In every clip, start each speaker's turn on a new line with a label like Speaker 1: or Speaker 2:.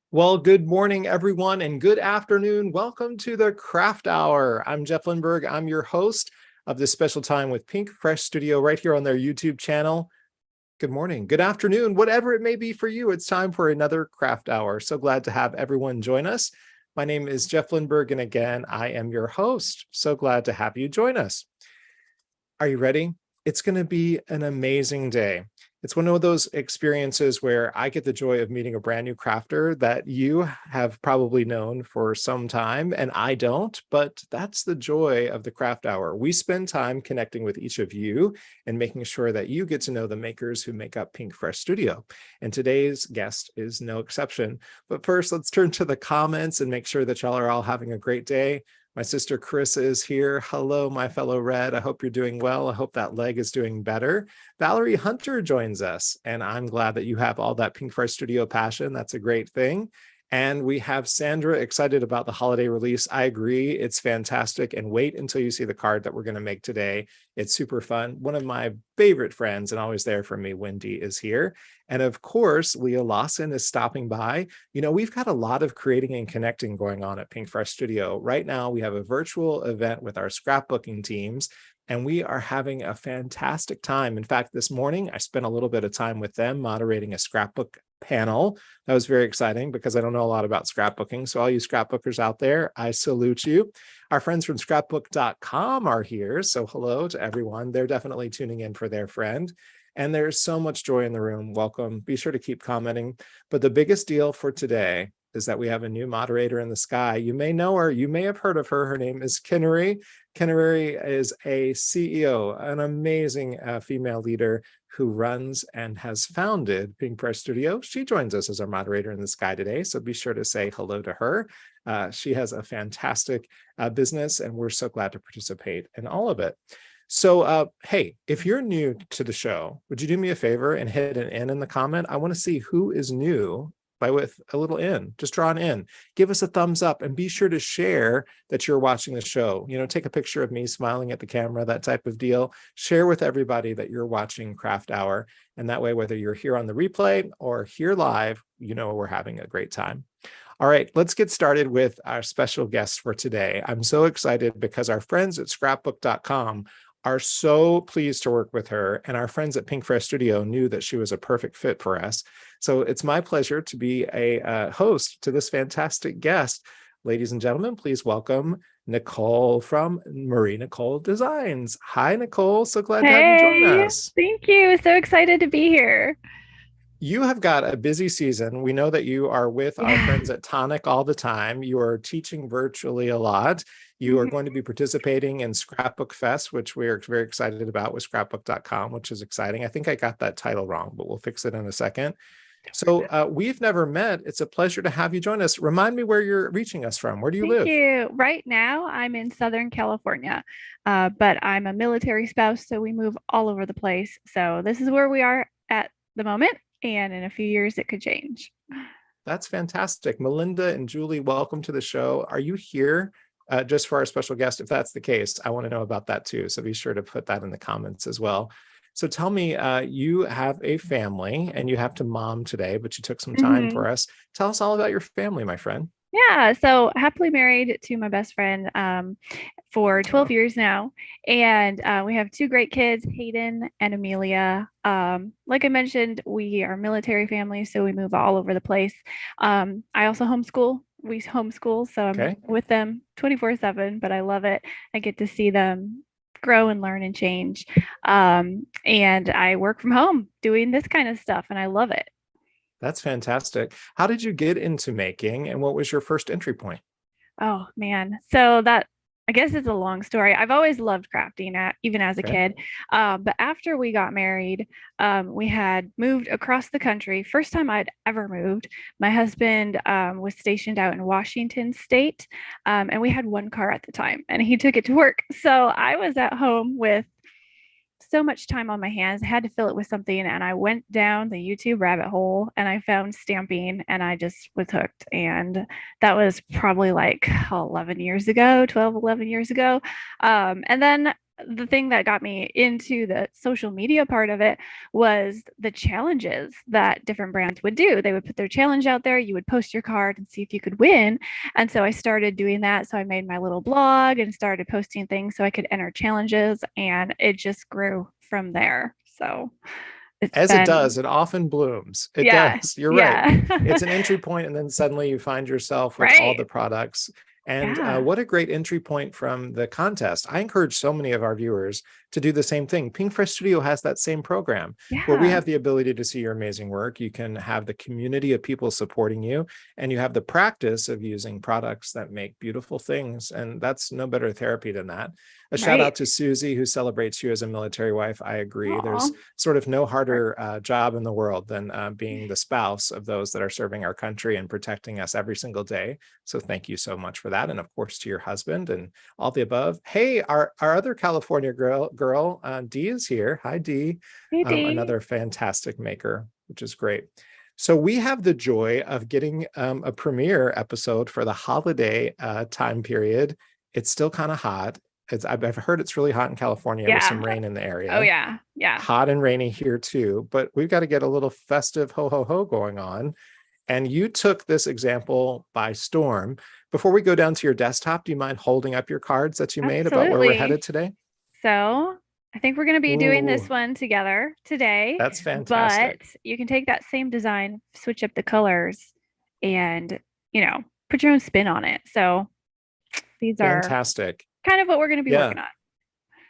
Speaker 1: Well, good morning, everyone, and good afternoon. Welcome to the Craft Hour. I'm Jeff Lindberg. I'm your host of this special time with Pink Fresh Studio right here on their YouTube channel. Good morning, good afternoon, whatever it may be for you. It's time for another Craft Hour. So glad to have everyone join us. My name is Jeff Lindberg, and again, I am your host. So glad to have you join us. Are you ready? It's going to be an amazing day. It's one of those experiences where I get the joy of meeting a brand new crafter that you have probably known for some time, and I don't, but that's the joy of the Craft Hour. We spend time connecting with each of you and making sure that you get to know the makers who make up Pink Fresh Studio. And today's guest is no exception. But first, let's turn to the comments and make sure that y'all are all having a great day. My sister Chris is here. Hello, my fellow Red. I hope you're doing well. I hope that leg is doing better. Valerie Hunter joins us, and I'm glad that you have all that Pink Fresh Studio passion. That's a great thing. And we have Sandra excited about the holiday release. I agree. It's fantastic. And wait until you see the card that we're going to make today. It's super fun. One of my favorite friends and always there for me, Wendy, is here. And of course, Leah Lawson is stopping by. You know, we've got a lot of creating and connecting going on at Pink Fresh Studio. Right now, we have a virtual event with our scrapbooking teams, and we are having a fantastic time. In fact, this morning, I spent a little bit of time with them moderating a scrapbook panel. That was very exciting because I don't know a lot about scrapbooking. So all you scrapbookers out there, I salute you. Our friends from scrapbook.com are here. So hello to everyone. They're definitely tuning in for their friend. And there's so much joy in the room. Welcome. Be sure to keep commenting. But the biggest deal for today is that we have a new moderator in the sky. You may know her. You may have heard of her. Her name is Kinnary. Kinnary is a CEO, an amazing female leader who runs and has founded Pink Fresh Studio. She joins us as our moderator in the sky today. So be sure to say hello to her. She has a fantastic business, and we're so glad to participate in all of it. So, hey, if you're new to the show, would you do me a favor and hit an N in the comment? I want to see who is new with a little N. Just draw an N. Give us a thumbs up and be sure to share that you're watching the show. You know, take a picture of me smiling at the camera, that type of deal. Share with everybody that you're watching Craft Hour. And that way, whether you're here on the replay or here live, you know we're having a great time. All right, let's get started with our special guest for today. I'm so excited because our friends at scrapbook.com are so pleased to work with her, and our friends at Pink Fresh Studio knew that she was a perfect fit for us. So it's my pleasure to be a host to this fantastic guest. Ladies and gentlemen, please welcome Nicole from Marie Nicole Designs. Hi, Nicole. So glad to have you join
Speaker 2: Hey,
Speaker 1: us.
Speaker 2: thank you. So excited to be here.
Speaker 1: You have got a busy season. We know that you are with our
Speaker 2: Yeah.
Speaker 1: friends at Tonic all the time. You are teaching virtually a lot. You are
Speaker 2: Mhm.
Speaker 1: going to be participating in Scrapbook Fest, which we are very excited about with scrapbook.com, which is exciting. I think I got that title wrong, but we'll fix it in a second. So we've never met. It's a pleasure to have you join us. Remind me where you're reaching us from. Where do you
Speaker 2: Thank
Speaker 1: live?
Speaker 2: you. Right now, I'm in Southern California, but I'm a military spouse, so we move all over the place. So this is where we are at the moment, and in a few years, it could change.
Speaker 1: That's fantastic. Melinda and Julie, welcome to the show. Are you here just for our special guest? If that's the case, I want to know about that too. So be sure to put that in the comments as well. So tell me, you have a family and you have to mom today, but you took some time
Speaker 2: Mhm.
Speaker 1: for us. Tell us all about your family, my friend.
Speaker 2: Yeah, so happily married to my best friend for 12
Speaker 1: Oh,
Speaker 2: years now. And we have two great kids, Hayden and Amelia. Like I mentioned, we are military family, so we move all over the place. I also homeschool. We homeschool, so I'm
Speaker 1: okay.
Speaker 2: with them 24/7, but I love it. I get to see them grow and learn and change. And I work from home doing this kind of stuff, and I love it.
Speaker 1: That's fantastic. How did you get into making and what was your first entry point?
Speaker 2: Oh man. So that I guess it's a long story. I've always loved crafting, even as a
Speaker 1: Okay.
Speaker 2: kid. But after we got married, we had moved across the country. First time I'd ever moved. My husband was stationed out in Washington State, and we had one car at the time, and he took it to work. So I was at home with so much time on my hands. I had to fill it with something. And I went down the YouTube rabbit hole and I found stamping and I just was hooked. And that was probably like 11 years ago, 12, 11 years ago. And then the thing that got me into the social media part of it was the challenges that different brands would do. They would put their challenge out there, you would post your card and see if you could win. And so I started doing that. So I made my little blog and started posting things so I could enter challenges, and it just grew from there. So it's
Speaker 1: As it does,
Speaker 2: been,
Speaker 1: it often blooms. It
Speaker 2: yeah,
Speaker 1: does. You're right.
Speaker 2: yeah.
Speaker 1: It's an entry point, and then suddenly you find yourself with all the
Speaker 2: Right.
Speaker 1: products. And
Speaker 2: Yeah.
Speaker 1: what a great entry point from the contest. I encourage so many of our viewers to do the same thing. Pink Fresh Studio has that same program where we
Speaker 2: Yeah.
Speaker 1: have the ability to see your amazing work. You can have the community of people supporting you, and you have the practice of using products that make beautiful things. And that's no better therapy than that. A shout
Speaker 2: Right.
Speaker 1: out to Susie, who celebrates you as a military wife. I agree. There's
Speaker 2: Oh,
Speaker 1: sort of no harder job in the world than being the spouse of those that are serving our country and protecting us every single day. So thank you so much for that. And of course, to your husband and all the above. Hey, our other California girl, Dee is here. Hi, Dee.
Speaker 2: hey, Dee.
Speaker 1: Another fantastic maker, which is great. So we have the joy of getting a premiere episode for the holiday time period. It's still kind of hot. I've heard it's really hot in California with
Speaker 2: Yeah.
Speaker 1: some rain in the
Speaker 2: Oh,
Speaker 1: area.
Speaker 2: yeah. Yeah.
Speaker 1: Hot and rainy here too, but we've got to get a little festive ho ho ho going on. And you took this example by storm. Before we go down to your desktop, do you mind holding up your cards that you made about where we're
Speaker 2: Absolutely.
Speaker 1: headed today?
Speaker 2: So I think we're going to be doing this
Speaker 1: Ooh,
Speaker 2: one together today,
Speaker 1: that's
Speaker 2: but
Speaker 1: fantastic.
Speaker 2: you can take that same design, switch up the colors, and, put your own spin on it. So these are
Speaker 1: Fantastic.
Speaker 2: kind of what we're going to be
Speaker 1: Yeah.
Speaker 2: working on.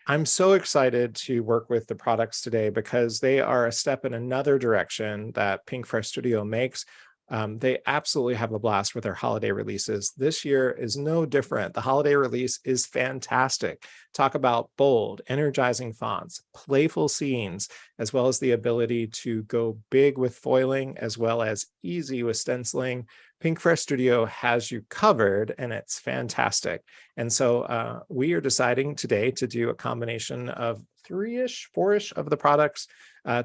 Speaker 1: I'm so excited to work with the products today because they are a step in another direction that Pink Fresh Studio makes. They absolutely have a blast with their holiday releases. This year is no different. The holiday release is fantastic. Talk about bold, energizing fonts, playful scenes, as well as the ability to go big with foiling, as well as easy with stenciling. Pink Fresh Studio has you covered, and it's fantastic. And so we are deciding today to do a combination of three-ish, four-ish of the products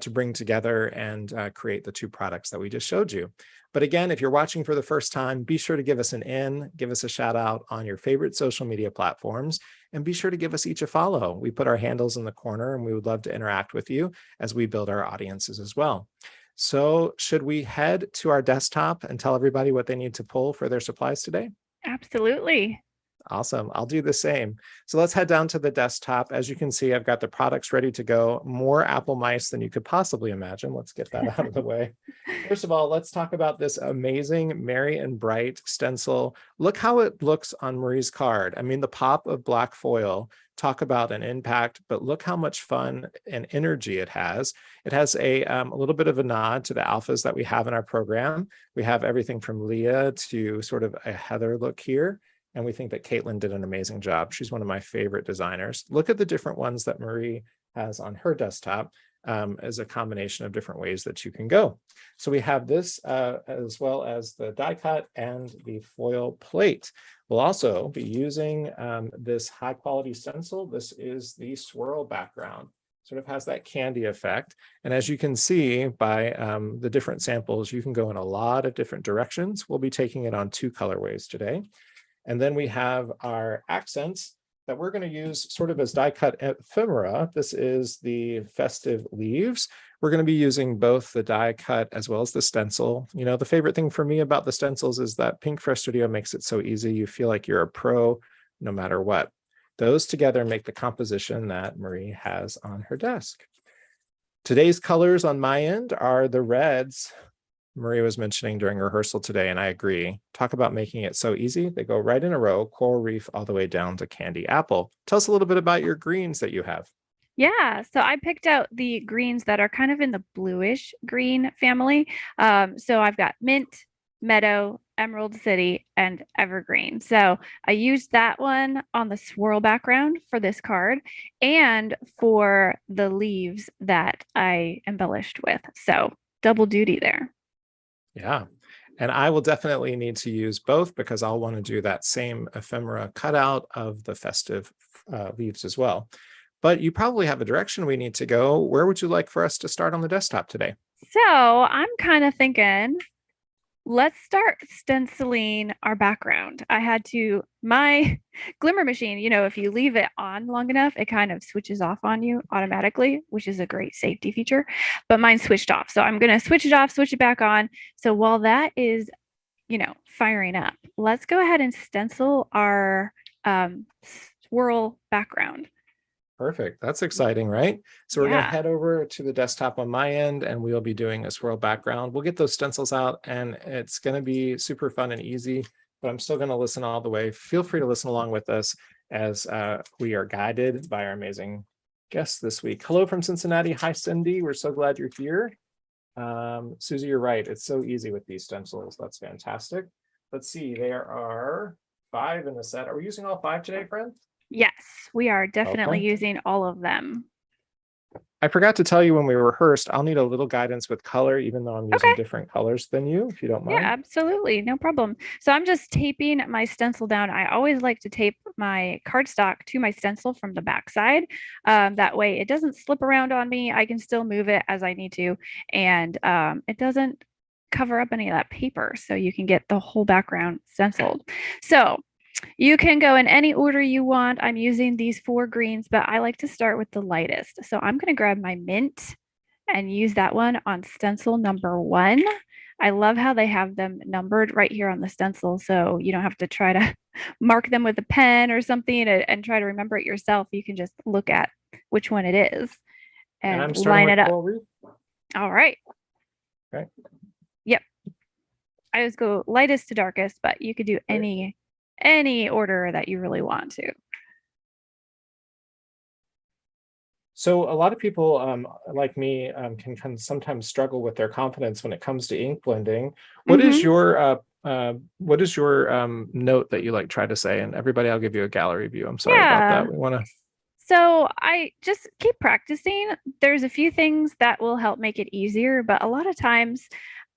Speaker 1: to bring together and create the two products that we just showed you. But again, if you're watching for the first time, be sure to give us an in, give us a shout out on your favorite social media platforms, and be sure to give us each a follow. We put our handles in the corner, and we would love to interact with you as we build our audiences as well. So should we head to our desktop and tell everybody what they need to pull for their supplies today?
Speaker 2: Absolutely.
Speaker 1: Awesome. I'll do the same. So let's head down to the desktop. As you can see, I've got the products ready to go. More apple mice than you could possibly imagine. Let's get that out of the way. First of all, let's talk about this amazing Merry and Bright stencil. Look how it looks on Marie's card. I mean, the pop of black foil, talk about an impact, but look how much fun and energy it has. It has a little bit of a nod to the alphas that we have in our program. We have everything from Leah to sort of a Heather look here. And we think that Caitlin did an amazing job. She's one of my favorite designers. Look at the different ones that Marie has on her desktop as a combination of different ways that you can go. So we have this as well as the die cut and the foil plate. We'll also be using this high quality stencil. This is the swirl background. Sort of has that candy effect. And as you can see by the different samples, you can go in a lot of different directions. We'll be taking it on two colorways today. And then we have our accents that we're going to use sort of as die cut ephemera. This is the festive leaves. We're going to be using both the die cut as well as the stencil. You know, the favorite thing for me about the stencils is that Pink Fresh Studio makes it so easy. You feel like you're a pro no matter what. Those together make the composition that Marie has on her desk. Today's colors on my end are the reds Marie was mentioning during rehearsal today, and I agree. Talk about making it so easy. They go right in a row, coral reef all the way down to candy apple. Tell us a little bit about your greens that you have.
Speaker 2: Yeah, so I picked out the greens that are kind of in the bluish green family. So I've got mint, meadow, emerald city, and evergreen. So I used that one on the swirl background for this card and for the leaves that I embellished with. So double duty there.
Speaker 1: Yeah. And I will definitely need to use both because I'll want to do that same ephemera cutout of the festive leaves as well. But you probably have a direction we need to go. Where would you like for us to start on the desktop today?
Speaker 2: So I'm kind of thinking let's start stenciling our background. My glimmer machine, if you leave it on long enough, it kind of switches off on you automatically, which is a great safety feature. But mine switched off. So I'm going to switch it off, switch it back on. So while that is, firing up, let's go ahead and stencil our swirl background.
Speaker 1: Perfect. That's exciting, right? So we're going to
Speaker 2: Yeah.
Speaker 1: head over to the desktop on my end and we'll be doing a swirl background. We'll get those stencils out and it's going to be super fun and easy, but I'm still going to listen all the way. Feel free to listen along with us as we are guided by our amazing guests this week. Hello from Cincinnati. Hi, Cindy. We're so glad you're here. Susie, you're right. It's so easy with these stencils. That's fantastic. Let's see. There are 5 in the set. Are we using all 5 today, friend?
Speaker 2: Yes, we are definitely
Speaker 1: Okay.
Speaker 2: using all of them.
Speaker 1: I forgot to tell you when we rehearsed, I'll need a little guidance with color, even though I'm using
Speaker 2: Okay.
Speaker 1: different colors than you, if you don't
Speaker 2: Yeah,
Speaker 1: mind.
Speaker 2: absolutely. No problem. So I'm just taping my stencil down. I always like to tape my cardstock to my stencil from the backside. That way it doesn't slip around on me. I can still move it as I need to. And it doesn't cover up any of that paper. So you can get the whole background stenciled. So you can go in any order you want. I'm using these 4 greens, but I like to start with the lightest. So I'm going to grab my mint and use that one on stencil number 1. I love how they have them numbered right here on the stencil. So you don't have to try to mark them with a pen or something and try to remember it yourself. You can just look at which one it is
Speaker 1: And
Speaker 2: and
Speaker 1: I'm starting
Speaker 2: line
Speaker 1: with
Speaker 2: it up.
Speaker 1: coral reef.
Speaker 2: All right.
Speaker 1: Okay.
Speaker 2: Yep. I always go lightest to darkest, but you could do any order that you really want to.
Speaker 1: So a lot of people like me can sometimes struggle with their confidence when it comes to ink blending. What is your note that you like try to say? And everybody, I'll give you a gallery view. I'm sorry about
Speaker 2: Yeah.
Speaker 1: that. We want to.
Speaker 2: So I just keep practicing. There's a few things that will help make it easier, but a lot of times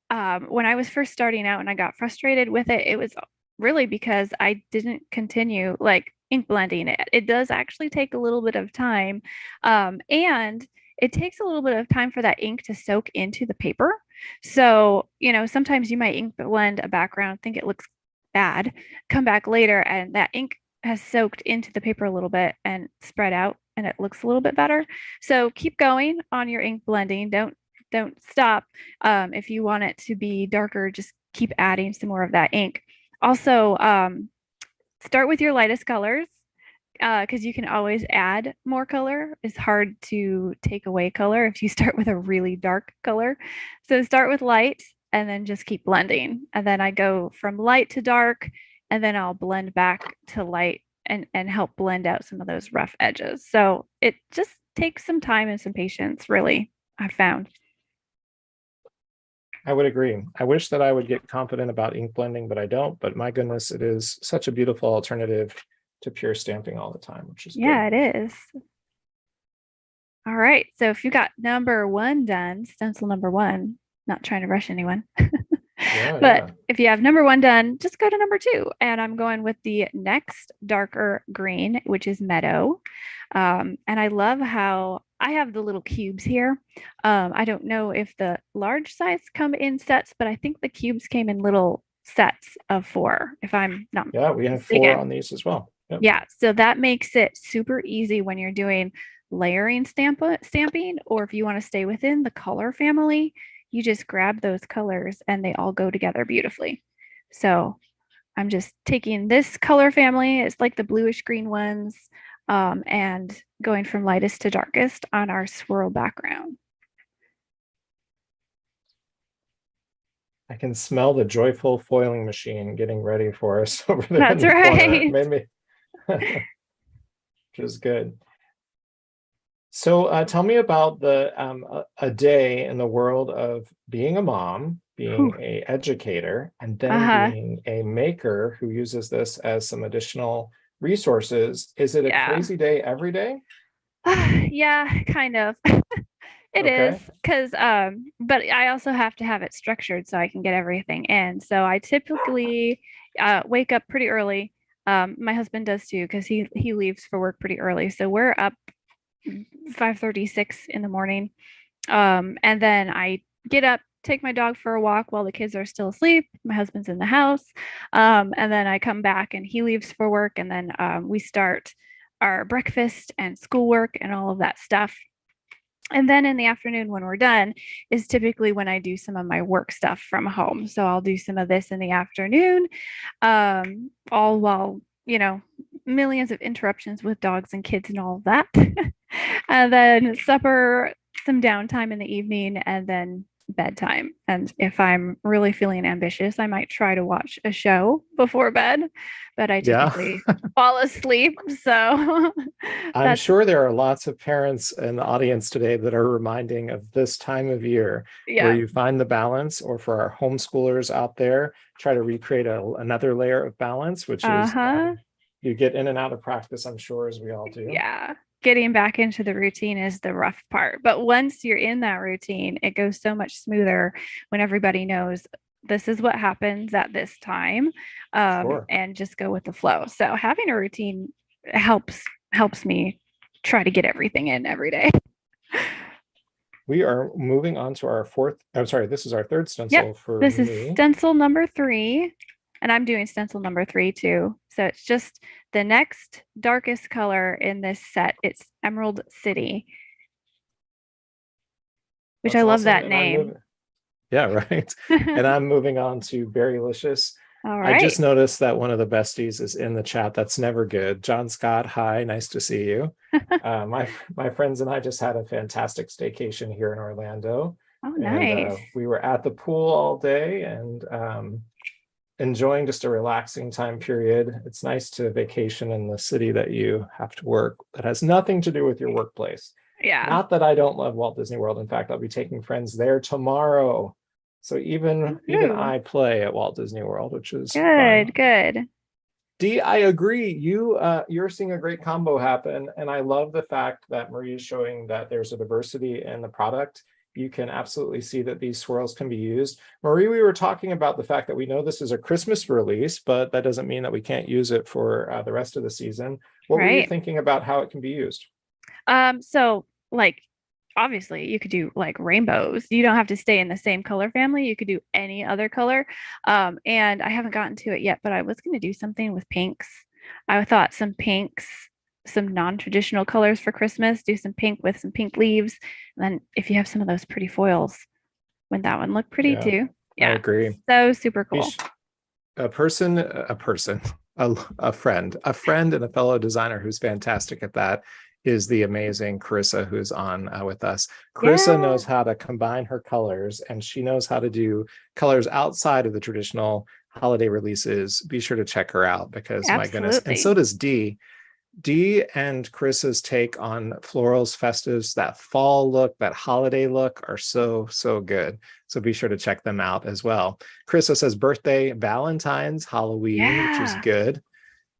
Speaker 2: when I was first starting out and I got frustrated with it, it was really because I didn't continue like ink blending it. It does actually take a little bit of time. And it takes a little bit of time for that ink to soak into the paper. So, sometimes you might ink blend a background, think it looks bad, come back later, and that ink has soaked into the paper a little bit and spread out and it looks a little bit better. So keep going on your ink blending. Don't stop. If you want it to be darker, just keep adding some more of that ink. Also, start with your lightest colors because you can always add more color. It's hard to take away color if you start with a really dark color. So start with light and then just keep blending. And then I go from light to dark, and then I'll blend back to light and help blend out some of those rough edges. So it just takes some time and some patience, really, I've found.
Speaker 1: I would agree. I wish that I would get confident about ink blending, but I don't. But my goodness, it is such a beautiful alternative to pure stamping all the time, which is
Speaker 2: Yeah,
Speaker 1: good.
Speaker 2: it is. All right. So if you got number 1 done, stencil number 1, not trying to rush anyone.
Speaker 1: Yeah,
Speaker 2: But
Speaker 1: yeah.
Speaker 2: if you have number 1 done, just go to number 2. And I'm going with the next darker green, which is meadow. And I love how I have the little cubes here. I don't know if the large size come in sets, but I think the cubes came in little sets of 4, if I'm not
Speaker 1: Yeah, we have 4
Speaker 2: mistaken.
Speaker 1: on these as well. Yep.
Speaker 2: Yeah, so that makes it super easy when you're doing layering stamping, or if you want to stay within the color family, you just grab those colors and they all go together beautifully. So I'm just taking this color family, it's like the bluish green ones, and going from lightest to darkest on our swirl background.
Speaker 1: I can smell the joyful foiling machine getting ready for us over there in
Speaker 2: That's
Speaker 1: the corner. It
Speaker 2: right.
Speaker 1: made me, which is good. So tell me about a day in the world of being a mom, being
Speaker 2: Whew.
Speaker 1: a educator, and then
Speaker 2: Uh-huh.
Speaker 1: being a maker who uses this as some additional resources. Is it a
Speaker 2: Yeah.
Speaker 1: crazy day every day?
Speaker 2: Yeah, kind of. It is
Speaker 1: Okay.
Speaker 2: because but I also have to have it structured so I can get everything in. So I typically wake up pretty early. My husband does too because he leaves for work pretty early. So we're up 5:36 in the morning. And then I get up, take my dog for a walk while the kids are still asleep. My husband's in the house. And then I come back and he leaves for work. And then we start our breakfast and schoolwork and all of that stuff. And then in the afternoon, when we're done, is typically when I do some of my work stuff from home. So I'll do some of this in the afternoon, all while, millions of interruptions with dogs and kids and all of that. And then supper, some downtime in the evening, and then bedtime. And if I'm really feeling ambitious, I might try to watch a show before bed, but I
Speaker 1: Yeah.
Speaker 2: typically fall asleep. So
Speaker 1: I'm sure there are lots of parents in the audience today that are reminding of this time of year where you find the balance, or for our homeschoolers out there, try to recreate another layer of balance, which is you get in and out of practice, I'm sure, as we all do.
Speaker 2: Yeah. Getting back into the routine is the rough part. But once you're in that routine, it goes so much smoother when everybody knows this is what happens at this time, and just go with the flow. So having a routine helps me try to get everything in every day.
Speaker 1: We are moving on to our this is our third stencil for
Speaker 2: this
Speaker 1: me.
Speaker 2: Is stencil number 3. And I'm doing stencil number 3 too. So it's just the next darkest color in this set. It's Emerald City, which I love that name.
Speaker 1: Yeah, right. And I'm moving on to Berrylicious.
Speaker 2: All right.
Speaker 1: I just noticed that one of the besties is in the chat. That's never good. John Scott, hi, nice to see you. My friends and I just had a fantastic staycation here in Orlando.
Speaker 2: Oh, nice.
Speaker 1: And, we were at the pool all day and enjoying just a relaxing time period. It's nice to vacation in the city that you have to work that has nothing to do with your workplace.
Speaker 2: Yeah.
Speaker 1: Not that I don't love Walt Disney World. In fact, I'll be taking friends there tomorrow. So even I play at Walt Disney World, which is
Speaker 2: good.
Speaker 1: Dee, I agree. You're seeing a great combo happen. And I love the fact that Marie is showing that there's a diversity in the product. You can absolutely see that these swirls can be used. Marie, we were talking about the fact that we know this is a Christmas release, but that doesn't mean that we can't use it for the rest of the season. What were you thinking about how it can be used?
Speaker 2: So like, obviously you could do like rainbows. You don't have to stay in the same color family. You could do any other color. And I haven't gotten to it yet, but I was going to do something with pinks. I thought some pinks, some non-traditional colors for Christmas, do some pink with some pink leaves. And then if you have some of those pretty foils, wouldn't that one look pretty too? Yeah, I agree. So super cool.
Speaker 1: A friend and a fellow designer who's fantastic at that is the amazing Carissa, who's on with us. Carissa knows how to combine her colors, and she knows how to do colors outside of the traditional holiday releases. Be sure to check her out because my goodness. And so does Dee. Dee and Carissa's take on florals, festives, that fall look, that holiday look are so good. So be sure to check them out as well. Carissa says birthday, Valentine's, Halloween, which is good.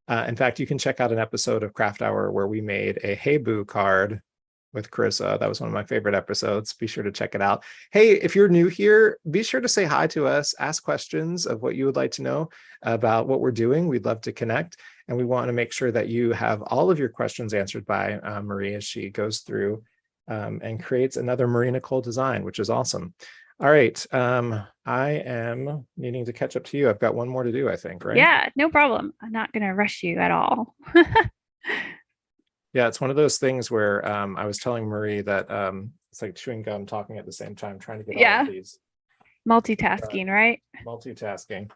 Speaker 1: In fact, you can check out an episode of Craft Hour where we made a Hey Boo card with Carissa. That was one of my favorite episodes. Be sure to check it out. Hey, if you're new here, be sure to say hi to us, ask questions of what you would like to know about what we're doing. We'd love to connect. And we want to make sure that you have all of your questions answered by Marie as she goes through and creates another Marie Nicole design, which is awesome. All right. I am needing to catch up to you. I've got one more to do, I think, right?
Speaker 2: Yeah, no problem. I'm not going to rush you at all.
Speaker 1: Yeah, it's one of those things where I was telling Marie that it's like chewing gum, talking at the same time, trying to get all of these.
Speaker 2: Multitasking, right?
Speaker 1: Multitasking.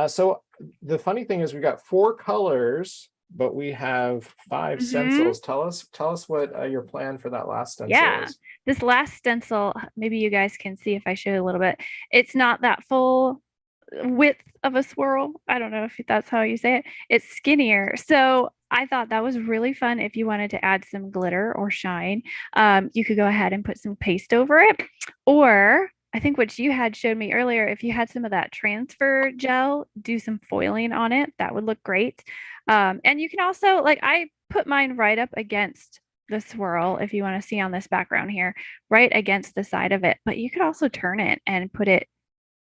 Speaker 1: So the funny thing is we've got 4 colors, but we have 5 stencils. Tell us what your plan for that last stencil is.
Speaker 2: This last stencil, maybe you guys can see if I show a little bit. It's not that full width of a swirl. I don't know if that's how you say it. It's skinnier. So I thought that was really fun. If you wanted to add some glitter or shine, you could go ahead and put some paste over it. Or I think what you had showed me earlier, if you had some of that transfer gel, do some foiling on it. That would look great. And you can also, like, I put mine right up against the swirl, if you want to see on this background here, right against the side of it. But you could also turn it and put it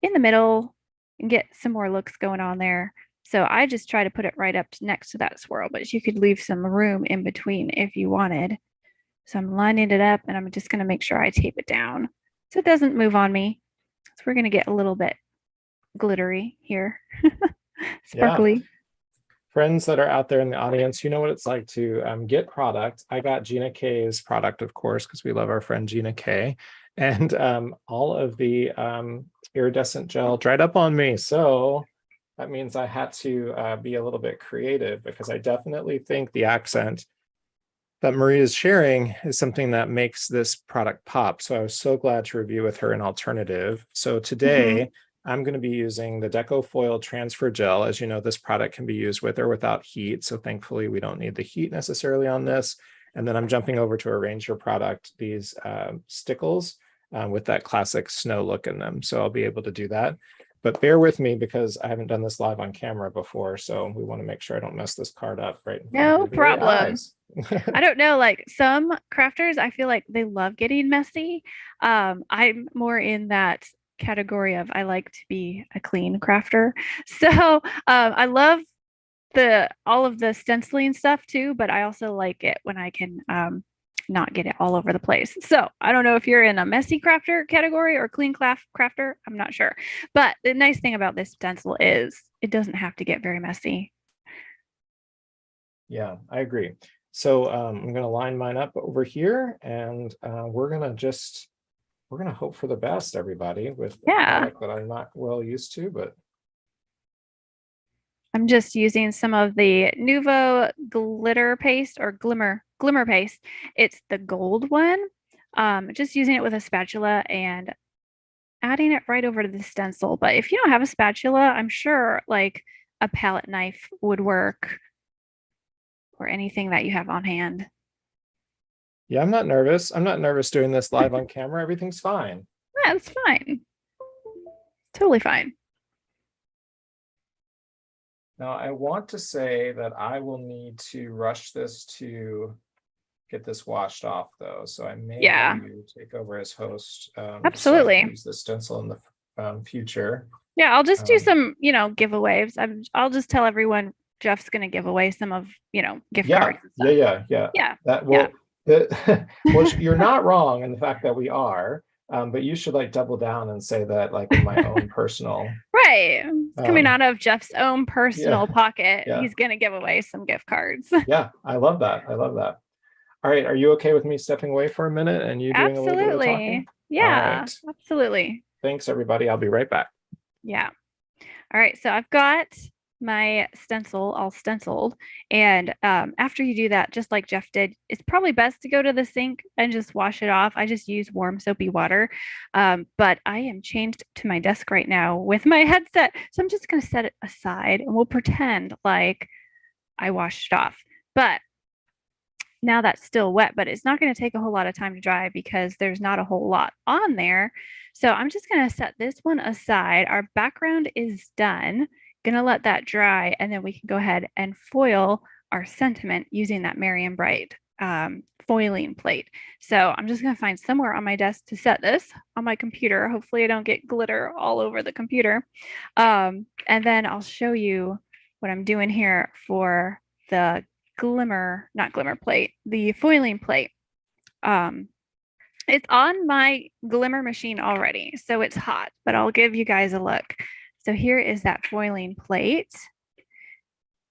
Speaker 2: in the middle and get some more looks going on there. So I just try to put it right up next to that swirl, but you could leave some room in between if you wanted. So I'm lining it up and I'm just going to make sure I tape it down so it doesn't move on me. So we're going to get a little bit glittery here.
Speaker 1: Yeah.
Speaker 2: Sparkly.
Speaker 1: Friends that are out there in the audience, you know what it's like to get product. I got Gina K's product, of course, because we love our friend Gina K. And all of the iridescent gel dried up on me. So that means I had to be a little bit creative, because I definitely think the accent that Marie is sharing is something that makes this product pop. So I was so glad to review with her an alternative. So today I'm going to be using the Deco Foil Transfer Gel. As you know, this product can be used with or without heat. So thankfully we don't need the heat necessarily on this. And then I'm jumping over to a Ranger product, these stickles with that classic snow look in them. So I'll be able to do that. But bear with me, because I haven't done this live on camera before. So we want to make sure I don't mess this card up right in front of
Speaker 2: No
Speaker 1: your very
Speaker 2: problem.
Speaker 1: eyes.
Speaker 2: I don't know, like some crafters, I feel like they love getting messy. I'm more in that category of I like to be a clean crafter. So I love all of the stenciling stuff too, but I also like it when I can not get it all over the place. So I don't know if you're in a messy crafter category or clean crafter. I'm not sure. But the nice thing about this stencil is it doesn't have to get very messy.
Speaker 1: Yeah, I agree. So I'm going to line mine up over here, and we're going to hope for the best, everybody, with a product that I'm not well used to, but
Speaker 2: I'm just using some of the Nuvo glitter paste or glimmer paste. It's the gold one. Just using it with a spatula and adding it right over to the stencil. But if you don't have a spatula, I'm sure like a palette knife would work, or anything that you have on hand.
Speaker 1: yeah, I'm not nervous. I'm not nervous doing this live on camera. Everything's fine.
Speaker 2: Yeah, it's fine. Totally fine.
Speaker 1: Now, I want to say that I will need to rush this to get this washed off, though. So I may have you take over as host.
Speaker 2: Absolutely.
Speaker 1: So I can use the stencil in the future.
Speaker 2: Yeah, I'll just do some, giveaways. I'll just tell everyone Jeff's going to give away some of, gift cards.
Speaker 1: Yeah. That will. Well, you're not wrong in the fact that we are, but you should like double down and say that like in my own personal.
Speaker 2: Right. It's coming out of Jeff's own personal pocket.
Speaker 1: Yeah.
Speaker 2: He's going to give away some gift cards.
Speaker 1: Yeah, I love that. I love that. All right. Are you okay with me stepping away for a minute and you doing a little bit of talking?
Speaker 2: Yeah, right. Absolutely.
Speaker 1: Thanks, everybody. I'll be right back.
Speaker 2: Yeah. All right. So I've got my stencil all stenciled. And after you do that, just like Jeff did, it's probably best to go to the sink and just wash it off. I just use warm soapy water. But I am chained to my desk right now with my headset. So I'm just going to set it aside and we'll pretend like I washed it off. But now that's still wet, but it's not going to take a whole lot of time to dry because there's not a whole lot on there. So I'm just going to set this one aside. Our background is done. Gonna let that dry, and then we can go ahead and foil our sentiment using that Merriam Bright foiling plate. So I'm just gonna find somewhere on my desk to set this on my computer. Hopefully I don't get glitter all over the computer. And then I'll show you what I'm doing here for the not glimmer plate, the foiling plate. It's on my glimmer machine already, so it's hot, but I'll give you guys a look. So here is that foiling plate.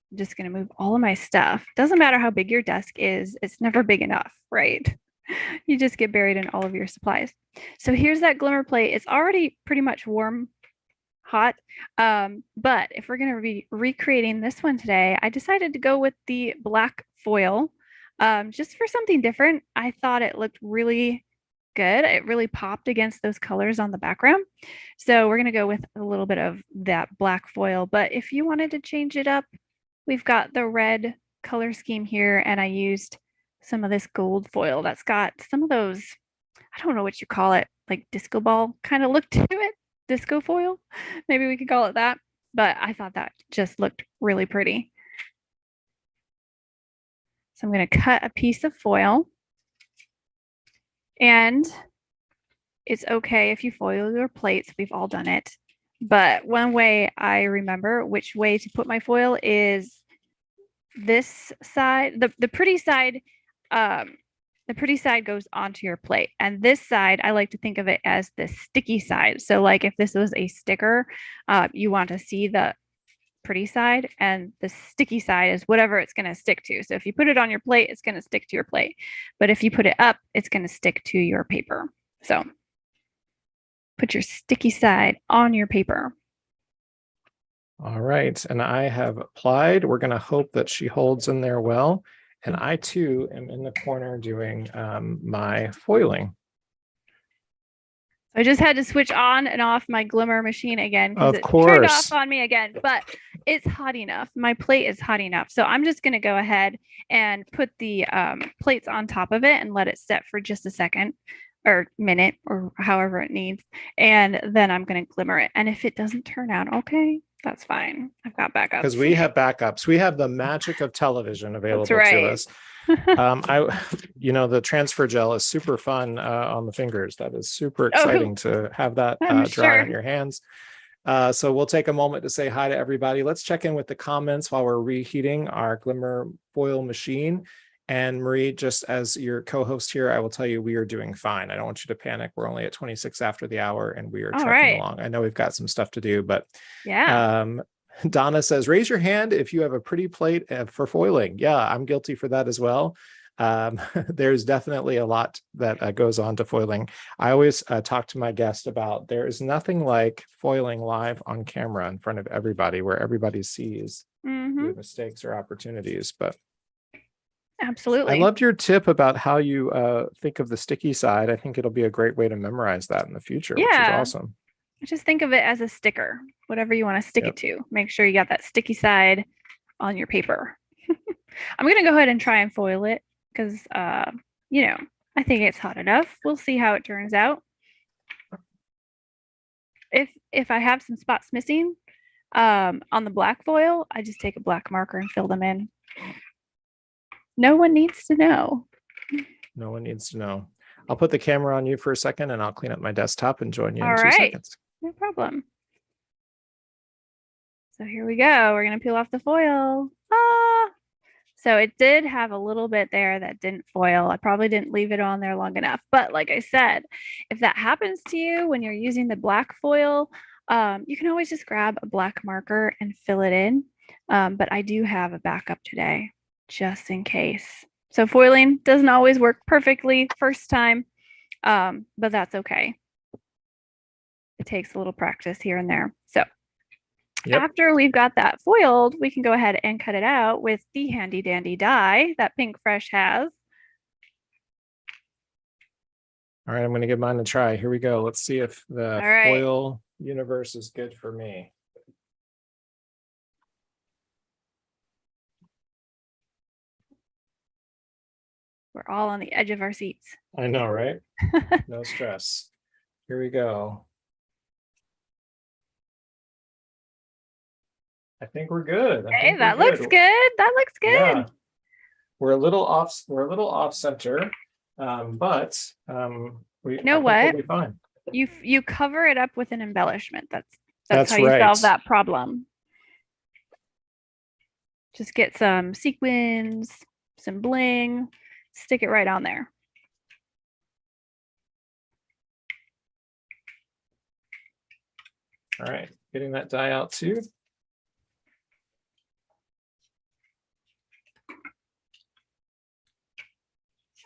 Speaker 2: I'm just going to move all of my stuff. Doesn't matter how big your desk is. It's never big enough, right? You just get buried in all of your supplies. So here's that glimmer plate. It's already pretty much warm, hot. But if we're going to be recreating this one today, I decided to go with the black foil just for something different. I thought it looked really good. It really popped against those colors on the background. So we're going to go with a little bit of that black foil. But if you wanted to change it up, we've got the red color scheme here. And I used some of this gold foil that's got some of those, I don't know what you call it, like disco ball kind of look to it. Disco foil. Maybe we could call it that. But I thought that just looked really pretty. So I'm going to cut a piece of foil. And it's okay if you foil your plates. We've all done it. But one way I remember which way to put my foil is this side, the pretty side. The the pretty side goes onto your plate. And this side, I like to think of it as the sticky side. So like if this was a sticker, you want to see the pretty side, and the sticky side is whatever it's going to stick to. So if you put it on your plate, it's going to stick to your plate. But if you put it up, it's going to stick to your paper. So put your sticky side on your paper.
Speaker 1: All right. And I have applied. We're going to hope that she holds in there well. And I too am in the corner doing my foiling.
Speaker 2: I just had to switch on and off my glimmer machine again because
Speaker 1: Of
Speaker 2: it turned
Speaker 1: course.
Speaker 2: off on me again, but it's hot enough. My plate is hot enough. So I'm just going to go ahead and put the plates on top of it and let it set for just a second or minute or however it needs. And then I'm going to glimmer it. And if it doesn't turn out okay, that's fine. I've got backups.
Speaker 1: Because we have backups. We have the magic of television available to us. The transfer gel is super fun on the fingers. That is super exciting to have that dry on your hands. So we'll take a moment to say hi to everybody. Let's check in with the comments while we're reheating our glimmer foil machine. And Marie, just as your co-host here, I will tell you we are doing fine. I don't want you to panic. We're only at 26 after the hour and we are trucking along. I know we've got some stuff to do, but Donna says, raise your hand if you have a pretty plate for foiling. Yeah, I'm guilty for that as well. There's definitely a lot that goes on to foiling. I always talk to my guest about there is nothing like foiling live on camera in front of everybody where everybody sees your mistakes or opportunities. But
Speaker 2: absolutely.
Speaker 1: I loved your tip about how you think of the sticky side. I think it'll be a great way to memorize that in the future, which is awesome.
Speaker 2: Just think of it as a sticker, whatever you want to stick it to. Make sure you got that sticky side on your paper. I'm going to go ahead and try and foil it because, I think it's hot enough. We'll see how it turns out. If I have some spots missing on the black foil, I just take a black marker and fill them in. No one needs to know.
Speaker 1: No one needs to know. I'll put the camera on you for a second and I'll clean up my desktop and join you in 2 seconds.
Speaker 2: No problem. So here we go. We're going to peel off the foil. So it did have a little bit there that didn't foil. I probably didn't leave it on there long enough. But like I said, if that happens to you when you're using the black foil, you can always just grab a black marker and fill it in. But I do have a backup today, just in case. So foiling doesn't always work perfectly first time, but that's okay. It takes a little practice here and there. So after we've got that foiled, we can go ahead and cut it out with the handy dandy die that Pink Fresh has.
Speaker 1: All right, I'm going to give mine a try. Here we go. Let's see if the foil universe is good for me.
Speaker 2: We're all on the edge of our seats.
Speaker 1: I know, right? No stress. Here we go. I think we're good.
Speaker 2: Okay, that looks good. That looks good. Yeah.
Speaker 1: We're a little off center, but we
Speaker 2: know what?
Speaker 1: We'll be fine.
Speaker 2: You cover it up with an embellishment. That's how you solve that problem. Just get some sequins, some bling, stick it right on there.
Speaker 1: All right, getting that die out too.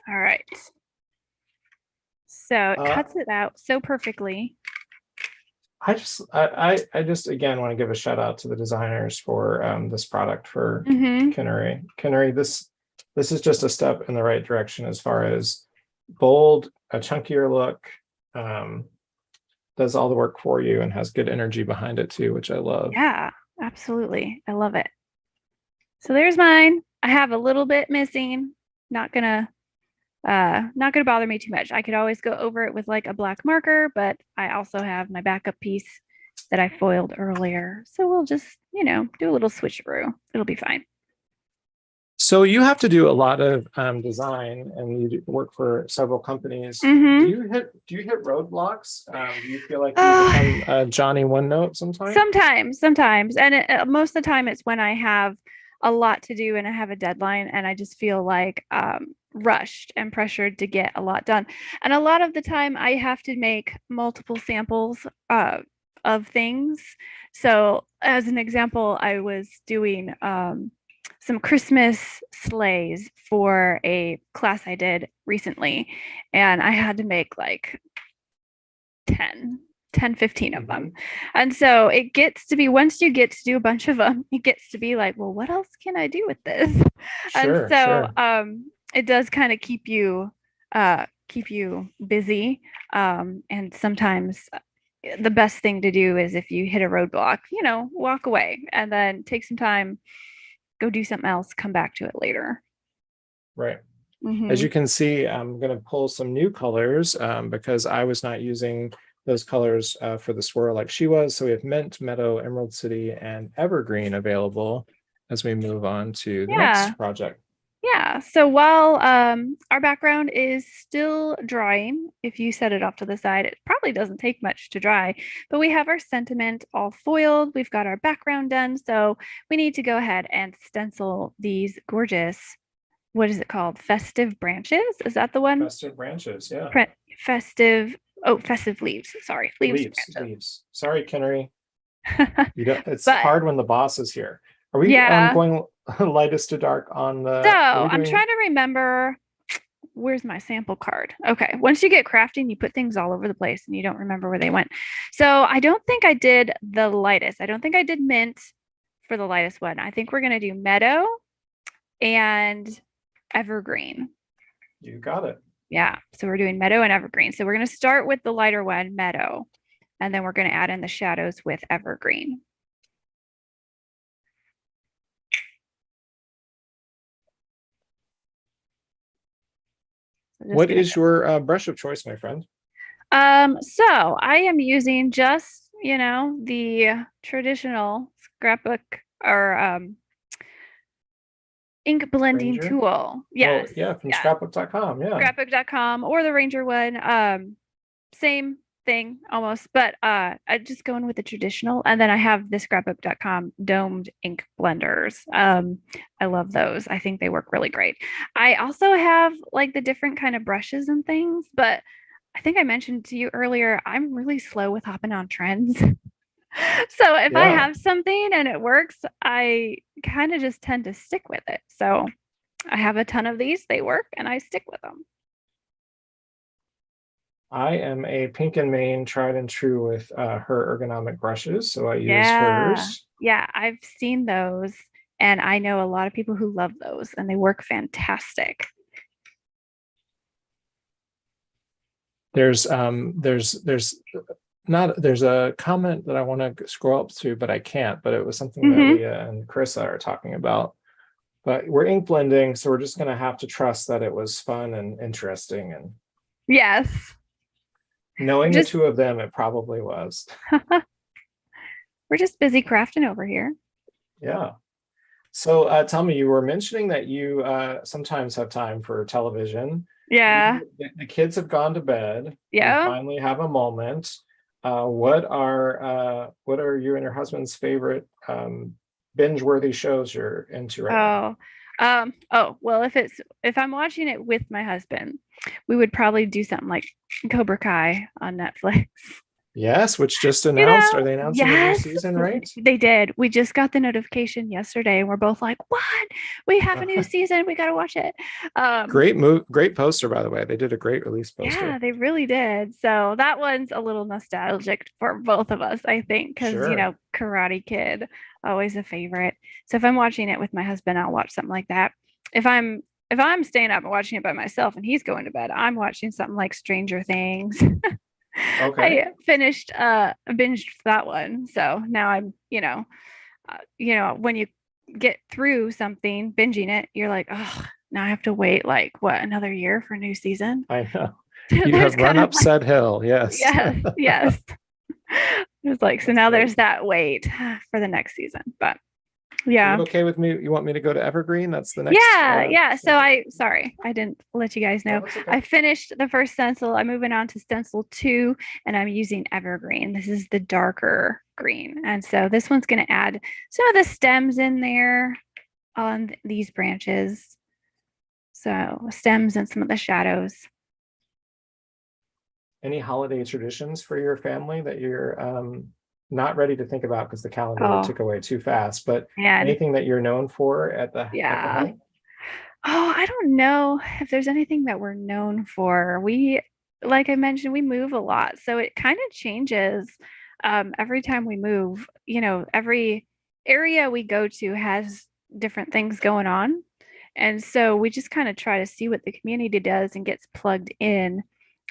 Speaker 2: All right. So it cuts it out so perfectly.
Speaker 1: I just again want to give a shout out to the designers for this product for Kinnery. Kinnery, this is just a step in the right direction as far as bold, a chunkier look, does all the work for you and has good energy behind it too, which I love.
Speaker 2: Yeah, absolutely. I love it. So there's mine. I have a little bit missing. Not gonna bother me too much. I could always go over it with like a black marker, but I also have my backup piece that I foiled earlier. So we'll just, do a little switcheroo. It'll be fine.
Speaker 1: So you have to do a lot of design and you work for several companies. Do you hit roadblocks? Do you feel like you become Johnny One Note sometimes?
Speaker 2: Sometimes. And most of the time it's when I have a lot to do and I have a deadline and I just feel like rushed and pressured to get a lot done. And a lot of the time I have to make multiple samples of things. So as an example, I was doing some Christmas sleighs for a class I did recently, and I had to make like 15 of them. And so it gets to be, once you get to do a bunch of them, it gets to be like, well, what else can I do with this? And
Speaker 1: Sure,
Speaker 2: so
Speaker 1: sure.
Speaker 2: it does kind of keep you busy. And sometimes the best thing to do is if you hit a roadblock, walk away and then take some time, go do something else, come back to it later.
Speaker 1: Right. As
Speaker 2: Mm-hmm.
Speaker 1: you can see, I'm going to pull some new colors because I was not using those colors for the swirl like she was. So we have Mint, Meadow, Emerald City, and Evergreen available as we move on to the
Speaker 2: Yeah.
Speaker 1: next project.
Speaker 2: Yeah. So while our background is still drying, if you set it off to the side, it probably doesn't take much to dry, but we have our sentiment all foiled. We've got our background done. So we need to go ahead and stencil these gorgeous, what is it called? Festive branches? Is that the one?
Speaker 1: Festive branches, yeah.
Speaker 2: Festive, oh, festive leaves. Sorry, leaves,
Speaker 1: Leaves. Sorry, Kennery.
Speaker 2: branches.
Speaker 1: It's
Speaker 2: But
Speaker 1: hard when the boss is here. Are we
Speaker 2: yeah.
Speaker 1: going lightest to dark on
Speaker 2: So
Speaker 1: the, are we
Speaker 2: I'm
Speaker 1: doing?
Speaker 2: trying to remember. Where's my sample card? Okay. Once you get crafting, you put things all over the place and you don't remember where they went. So I don't think I did the lightest. I don't think I did mint for the lightest one. I think we're going to do meadow and evergreen.
Speaker 1: You got it.
Speaker 2: Yeah. So we're doing meadow and evergreen. So we're going to start with the lighter one, meadow, and then we're going to add in the shadows with evergreen. So
Speaker 1: What is your brush of choice, my friend?
Speaker 2: So I am using just, the traditional scrapbook or ink blending
Speaker 1: Ranger?
Speaker 2: tool.
Speaker 1: Oh,
Speaker 2: Yes.
Speaker 1: yeah, from
Speaker 2: Yeah.
Speaker 1: scrapbook.com. Yeah.
Speaker 2: Scrapbook.com or the Ranger one. Same thing almost, but I just going with the traditional. And then I have the scrapbook.com domed ink blenders. I love those. I think they work really great. I also have like the different kind of brushes and things, but I think I mentioned to you earlier, I'm really slow with hopping on trends. So if I
Speaker 1: Yeah.
Speaker 2: have something and it works, I kind of just tend to stick with it. So I have a ton of these, they work, and I stick with them.
Speaker 1: I am a Pink and Main tried and true with her ergonomic brushes. So I use
Speaker 2: Yeah.
Speaker 1: hers.
Speaker 2: Yeah, I've seen those and I know a lot of people who love those and they work fantastic.
Speaker 1: There's not there's a comment that I want to scroll up to, but I can't. But it was something that
Speaker 2: Mm-hmm.
Speaker 1: Leah and Carissa are talking about. But we're ink blending, so we're just going to have to trust that it was fun and interesting. And
Speaker 2: Yes. We're
Speaker 1: knowing the
Speaker 2: just
Speaker 1: two of them, it probably was.
Speaker 2: we're just busy crafting over here.
Speaker 1: Yeah. So tell me, you were mentioning that you sometimes have time for television.
Speaker 2: Yeah.
Speaker 1: The kids have gone to bed. We
Speaker 2: Yeah.
Speaker 1: finally have a moment. What are you and your husband's favorite binge-worthy shows you're into right now?
Speaker 2: Well, if I'm watching it with my husband, we would probably do something like Cobra Kai on Netflix.
Speaker 1: Yes, which just announced. Are they announcing a new
Speaker 2: Yes,
Speaker 1: season, right?
Speaker 2: they did. We just got the notification yesterday and we're both like, what? We have a new season. We got to watch it.
Speaker 1: Great move, great poster, by the way. They did a great release
Speaker 2: Yeah,
Speaker 1: poster.
Speaker 2: they really did. So that one's a little nostalgic for both of us, I think, because,
Speaker 1: Sure.
Speaker 2: Karate Kid, always a favorite. So if I'm watching it with my husband, I'll watch something like that. If I'm staying up and watching it by myself and he's going to bed, I'm watching something like Stranger Things.
Speaker 1: Okay.
Speaker 2: I finished binged that one. So now I'm, when you get through something, binging it, you're like, oh, now I have to wait like what, another year for a new season.
Speaker 1: I know. You
Speaker 2: There's
Speaker 1: have run
Speaker 2: kind of
Speaker 1: up
Speaker 2: like,
Speaker 1: said hill. Yes.
Speaker 2: yes, yes. It's like, so
Speaker 1: That's
Speaker 2: now
Speaker 1: great.
Speaker 2: there's that wait for the next season. But
Speaker 1: Is
Speaker 2: yeah.
Speaker 1: it okay with me? You want me to go to Evergreen? That's the next.
Speaker 2: Yeah. So
Speaker 1: Stencil.
Speaker 2: sorry, I didn't let you guys know.
Speaker 1: No, it's okay.
Speaker 2: I finished the first stencil. I'm moving on to stencil 2 and I'm using evergreen. This is the darker green. And so this one's going to add some of the stems in there on these branches. So stems and some of the shadows.
Speaker 1: Any holiday traditions for your family that you're not ready to think about because the calendar would
Speaker 2: Oh,
Speaker 1: tick away too fast, but
Speaker 2: man.
Speaker 1: anything that you're known for at the
Speaker 2: Yeah.
Speaker 1: home?
Speaker 2: Oh, I don't know if there's anything that we're known for. Like I mentioned, we move a lot. So it kind of changes every time we move. Every area we go to has different things going on. And so we just kind of try to see what the community does and gets plugged in.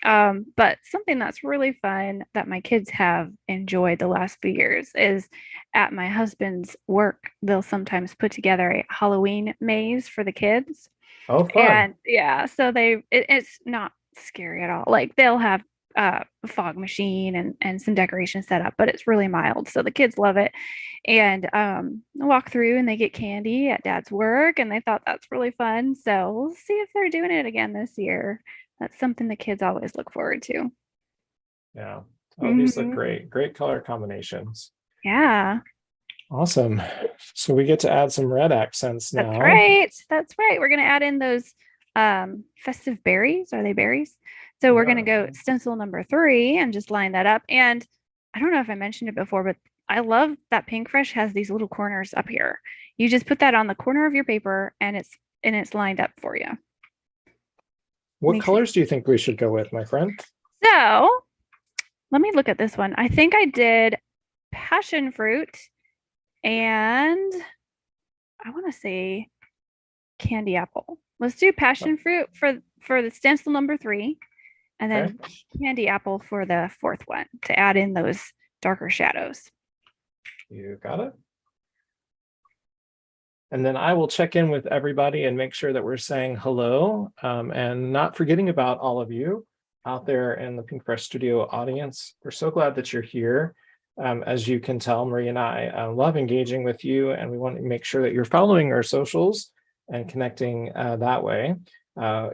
Speaker 2: But something that's really fun that my kids have enjoyed the last few years is at my husband's work, they'll sometimes put together a Halloween maze for the kids.
Speaker 1: Oh, fun.
Speaker 2: And yeah, so it's not scary at all. Like they'll have a fog machine and some decorations set up, but it's really mild. So the kids love it. And walk through and they get candy at dad's work and they thought that's really fun. So we'll see if they're doing it again this year. That's something the kids always look forward to.
Speaker 1: Yeah. Oh, these look
Speaker 2: Mhm.
Speaker 1: great. Great color combinations.
Speaker 2: Yeah,
Speaker 1: Awesome. So we get to add some red accents
Speaker 2: that's
Speaker 1: now.
Speaker 2: right. That's right. We're gonna add in those festive berries. Are they berries? So we're gonna
Speaker 1: Yeah.
Speaker 2: go stencil number 3 and just line that up. And I don't know if I mentioned it before, but I love that Pink Fresh has these little corners up here. You just put that on the corner of your paper and it's lined up for you.
Speaker 1: What
Speaker 2: Makes it
Speaker 1: colors do you think we should go with, my friend?
Speaker 2: so let me look at this one. I think I did passion fruit and I want to say candy apple. Let's do passion fruit for the stencil number 3, and
Speaker 1: Okay,
Speaker 2: then candy apple for the 4th one to add in those darker shadows.
Speaker 1: you got it. And then I will check in with everybody and make sure that we're saying hello and not forgetting about all of you out there in the Pink Fresh Studio audience. We're so glad that you're here. As you can tell, Marie and I love engaging with you, and we want to make sure that you're following our socials and connecting that way.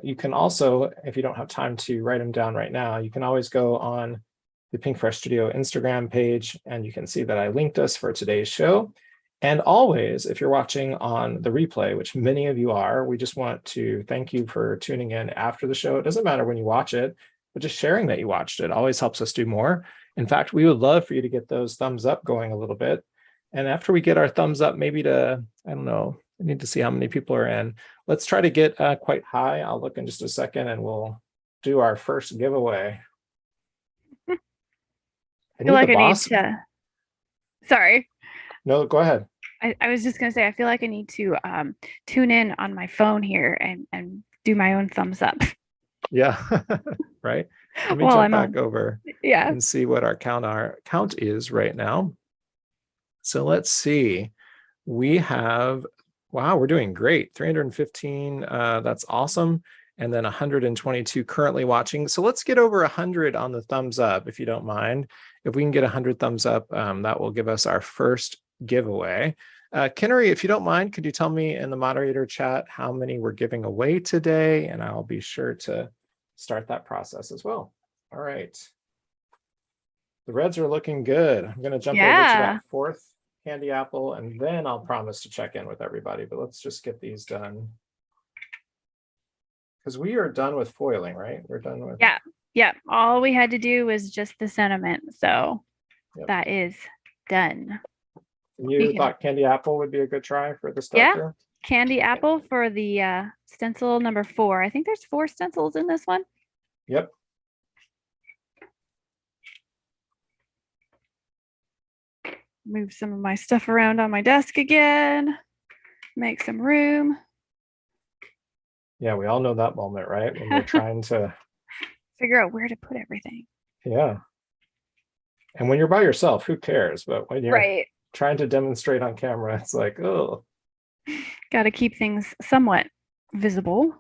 Speaker 1: You can also, if you don't have time to write them down right now, you can always go on the Pink Fresh Studio Instagram page, and you can see that I linked us for today's show. And always, if you're watching on the replay, which many of you are, we just want to thank you for tuning in after the show. It doesn't matter when you watch it, but just sharing that you watched it always helps us do more. In fact, we would love for you to get those thumbs up going a little bit. And after we get our thumbs up, maybe to, I don't know, I need to see how many people are in. Let's try to get quite high. I'll look in just a second and we'll do our first giveaway.
Speaker 2: I feel
Speaker 1: the
Speaker 2: like I need
Speaker 1: boss?
Speaker 2: to. Sorry.
Speaker 1: No, go ahead.
Speaker 2: I was just gonna say I feel like I need to tune in on my phone here and do my own thumbs up.
Speaker 1: Yeah, right. Let me
Speaker 2: While
Speaker 1: jump
Speaker 2: I'm
Speaker 1: back
Speaker 2: on.
Speaker 1: over
Speaker 2: Yeah.
Speaker 1: and see what our count is right now. So let's see. We have, wow, we're doing great. 315, that's awesome. And then 122 currently watching. So let's get over 100 on the thumbs up, if you don't mind. If we can get 100 thumbs up, that will give us our first giveaway. Kinnery, if you don't mind, could you tell me in the moderator chat how many we're giving away today? And I'll be sure to start that process as well. All right. The reds are looking good. I'm going to jump over to
Speaker 2: Yeah.
Speaker 1: that 4th candy apple, and then I'll promise to check in with everybody. But let's just get these done. Because we are done with foiling, right? We're done with.
Speaker 2: Yeah. Yeah. All we had to do was just the sentiment. So
Speaker 1: Yep.
Speaker 2: that is done.
Speaker 1: You thought candy apple would be a good try for the start here?
Speaker 2: Candy apple for the stencil number 4. I think there's 4 stencils in this one.
Speaker 1: Yep.
Speaker 2: Move some of my stuff around on my desk again. Make some room.
Speaker 1: Yeah, we all know that moment, right? When you're trying to
Speaker 2: figure out where to put everything.
Speaker 1: Yeah. And when you're by yourself, who cares? But when you're trying to demonstrate on camera, it's like, oh.
Speaker 2: Got to keep things somewhat visible.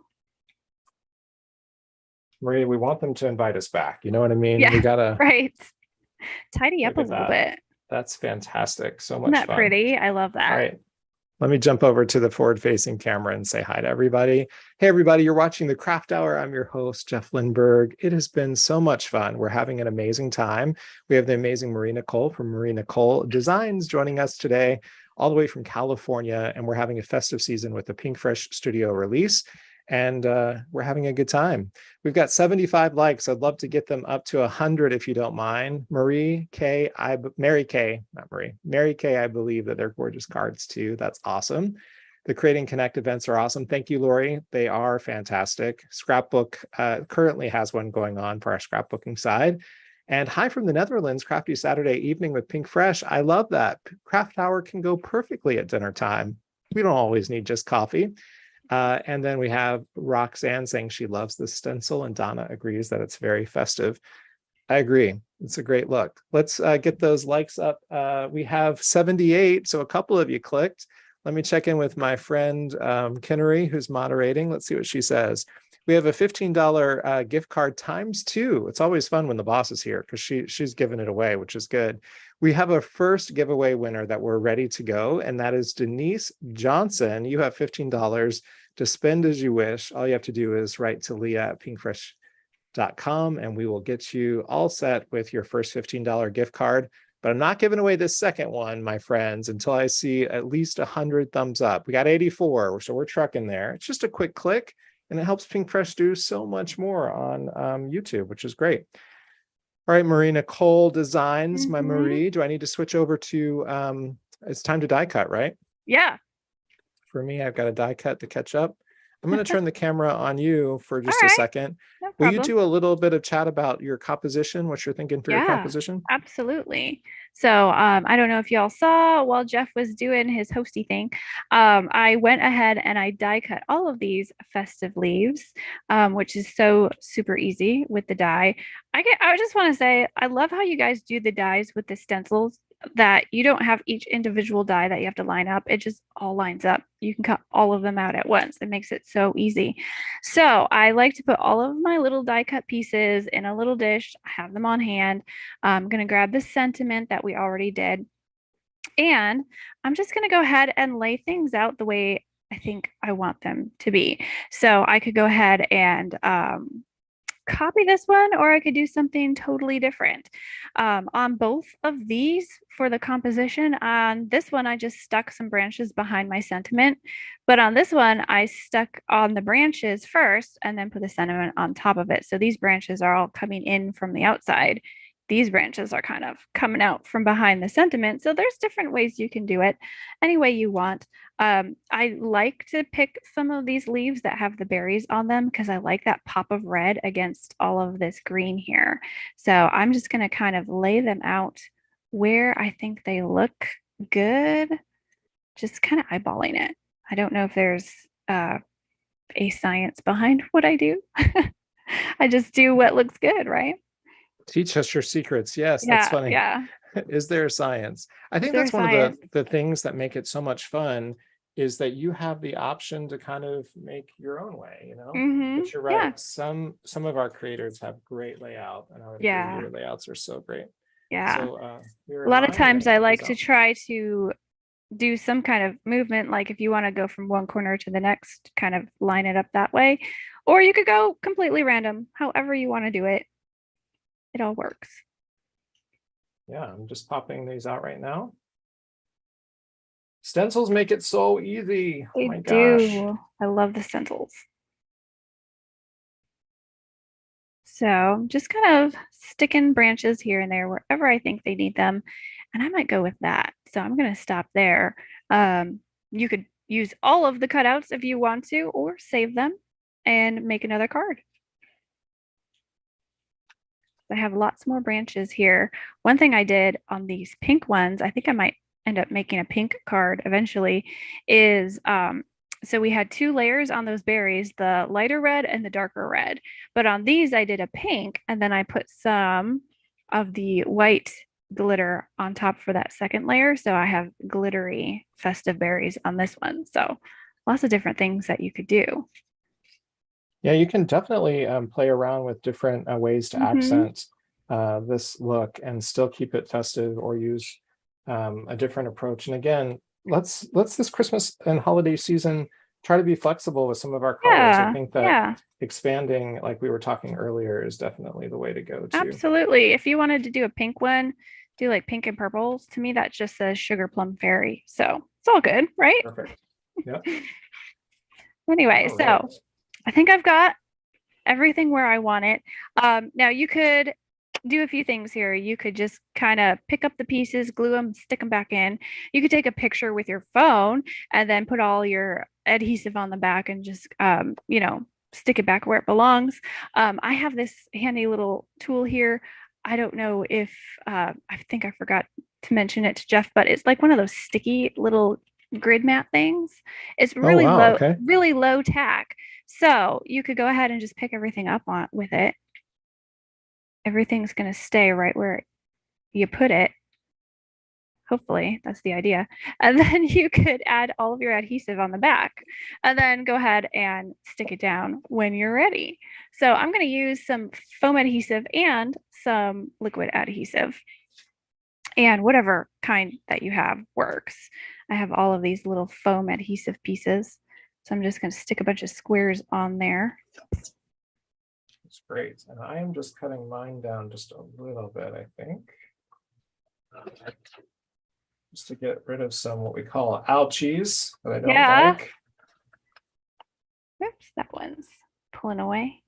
Speaker 1: Marie, we want them to invite us back. You know what I mean?
Speaker 2: Yeah,
Speaker 1: we gotta
Speaker 2: tidy up a little bit.
Speaker 1: That's fantastic. So much
Speaker 2: Isn't that
Speaker 1: fun.
Speaker 2: pretty? I love that.
Speaker 1: All right. Let me jump over to the forward-facing camera and say hi to everybody. Hey, everybody, you're watching the Craft Hour. I'm your host, Jeff Lindberg. It has been so much fun. We're having an amazing time. We have the amazing Marie Nicole from Marie Nicole Designs joining us today, all the way from California, and we're having a festive season with the Pink Fresh Studio release. and we're having a good time. We've got 75 likes. I'd love to get them up to 100 if you don't mind. Mary K, I believe that they're gorgeous cards too. That's awesome. The Create and Connect events are awesome. Thank you, Lori. They are fantastic. Scrapbook currently has one going on for our scrapbooking side. And hi from the Netherlands, Crafty Saturday evening with Pink Fresh. I love that. Craft Hour can go perfectly at dinner time. We don't always need just coffee. And then we have Roxanne saying she loves the stencil, and Donna agrees that it's very festive. I agree. It's a great look. Let's get those likes up. We have 78, so a couple of you clicked. Let me check in with my friend Kinnery, who's moderating. Let's see what she says. We have a $15 gift card times 2. It's always fun when the boss is here because she's giving it away, which is good. We have a first giveaway winner that we're ready to go, and that is Denise Johnson. You have $15 to spend as you wish. All you have to do is write to leah@pinkfresh.com, and we will get you all set with your first $15 gift card. But I'm not giving away this second one, my friends, until I see at least 100 thumbs up. We got 84, so we're trucking there. It's just a quick click, and it helps Pink Fresh do so much more on YouTube, which is great. All right, Marie Nicole Designs, my Marie. Do I need to switch over to, it's time to die cut, right?
Speaker 2: Yeah.
Speaker 1: For me, I've got a die cut to catch up. I'm going to turn the camera on you for just a second.
Speaker 2: No
Speaker 1: Will you do a little bit of chat about your composition, what you're thinking for your composition?
Speaker 2: Absolutely. So I don't know if y'all saw while Jeff was doing his hosty thing, I went ahead and I die cut all of these festive leaves, which is so super easy with the die. I just want to say, I love how you guys do the dies with the stencils, that you don't have each individual die that you have to line up. It just all lines up. You can cut all of them out at once. It makes it so easy. So I like to put all of my little die cut pieces in a little dish. I have them on hand. I'm going to grab the sentiment that we already did. And I'm just going to go ahead and lay things out the way I think I want them to be. So I could go ahead and copy this one, or I could do something totally different. On both of these for the composition, on this one, I just stuck some branches behind my sentiment, but on this one, I stuck on the branches first and then put the sentiment on top of it. So these branches are all coming in from the outside. These branches are kind of coming out from behind the sentiment. So there's different ways you can do it any way you want. I like to pick some of these leaves that have the berries on them because I like that pop of red against all of this green here. So I'm just going to kind of lay them out where I think they look good, just kind of eyeballing it. I don't know if there's a science behind what I do. I just do what looks good, right?
Speaker 1: Teach us your secrets. Yes, that's funny.
Speaker 2: Yeah.
Speaker 1: Is there science? I think that's one of the things that make it so much fun, is that you have the option to kind of make your own way, you know. But you're right. Some of our creators have great layout, and I would agree, your layouts are so great. So
Speaker 2: a lot of times I like to try to do some kind of movement, like if you want to go from one corner to the next, kind of line it up that way, or you could go completely random, however you want to do it. It all works.
Speaker 1: Yeah, I'm just popping these out right now. Stencils make it so easy.
Speaker 2: They do. I love the stencils. So I'm just kind of sticking branches here and there wherever I think they need them. And I might go with that. So I'm going to stop there. You could use all of the cutouts if you want to, or save them and make another card. I have lots more branches here. One thing I did on these pink ones, I think I might end up making a pink card eventually, is so we had 2 layers on those berries, the lighter red and the darker red. But on these, I did a pink, and then I put some of the white glitter on top for that second layer. So I have glittery festive berries on this one. So lots of different things that you could do.
Speaker 1: Yeah, you can definitely play around with different ways to accent this look and still keep it festive, or use a different approach. And again, let's this Christmas and holiday season try to be flexible with some of our colors. I think that expanding, like we were talking earlier, is definitely the way to go too.
Speaker 2: Absolutely. If you wanted to do a pink one, do like pink and purples. To me, that just says sugar plum fairy. So it's all good, right?
Speaker 1: Perfect. Yep.
Speaker 2: Anyway, so I think I've got everything where I want it. Now you could do a few things here. You could just kind of pick up the pieces, glue them, stick them back in. You could take a picture with your phone and then put all your adhesive on the back and just, stick it back where it belongs. I have this handy little tool here. I don't know if, I think I forgot to mention it to Jeff, but it's like one of those sticky little grid mat things. It's
Speaker 1: Oh, wow. Okay.
Speaker 2: really low tack. So you could go ahead and just pick everything up on with it. Everything's going to stay right where you put it. Hopefully, that's the idea. And then you could add all of your adhesive on the back and then go ahead and stick it down when you're ready. So I'm going to use some foam adhesive and some liquid adhesive. And whatever kind that you have works. I have all of these little foam adhesive pieces. So I'm just going to stick a bunch of squares on there.
Speaker 1: That's great. And I am just cutting mine down just a little bit, I think. Just to get rid of some what we call ouchies that I don't like.
Speaker 2: Oops, that one's pulling away.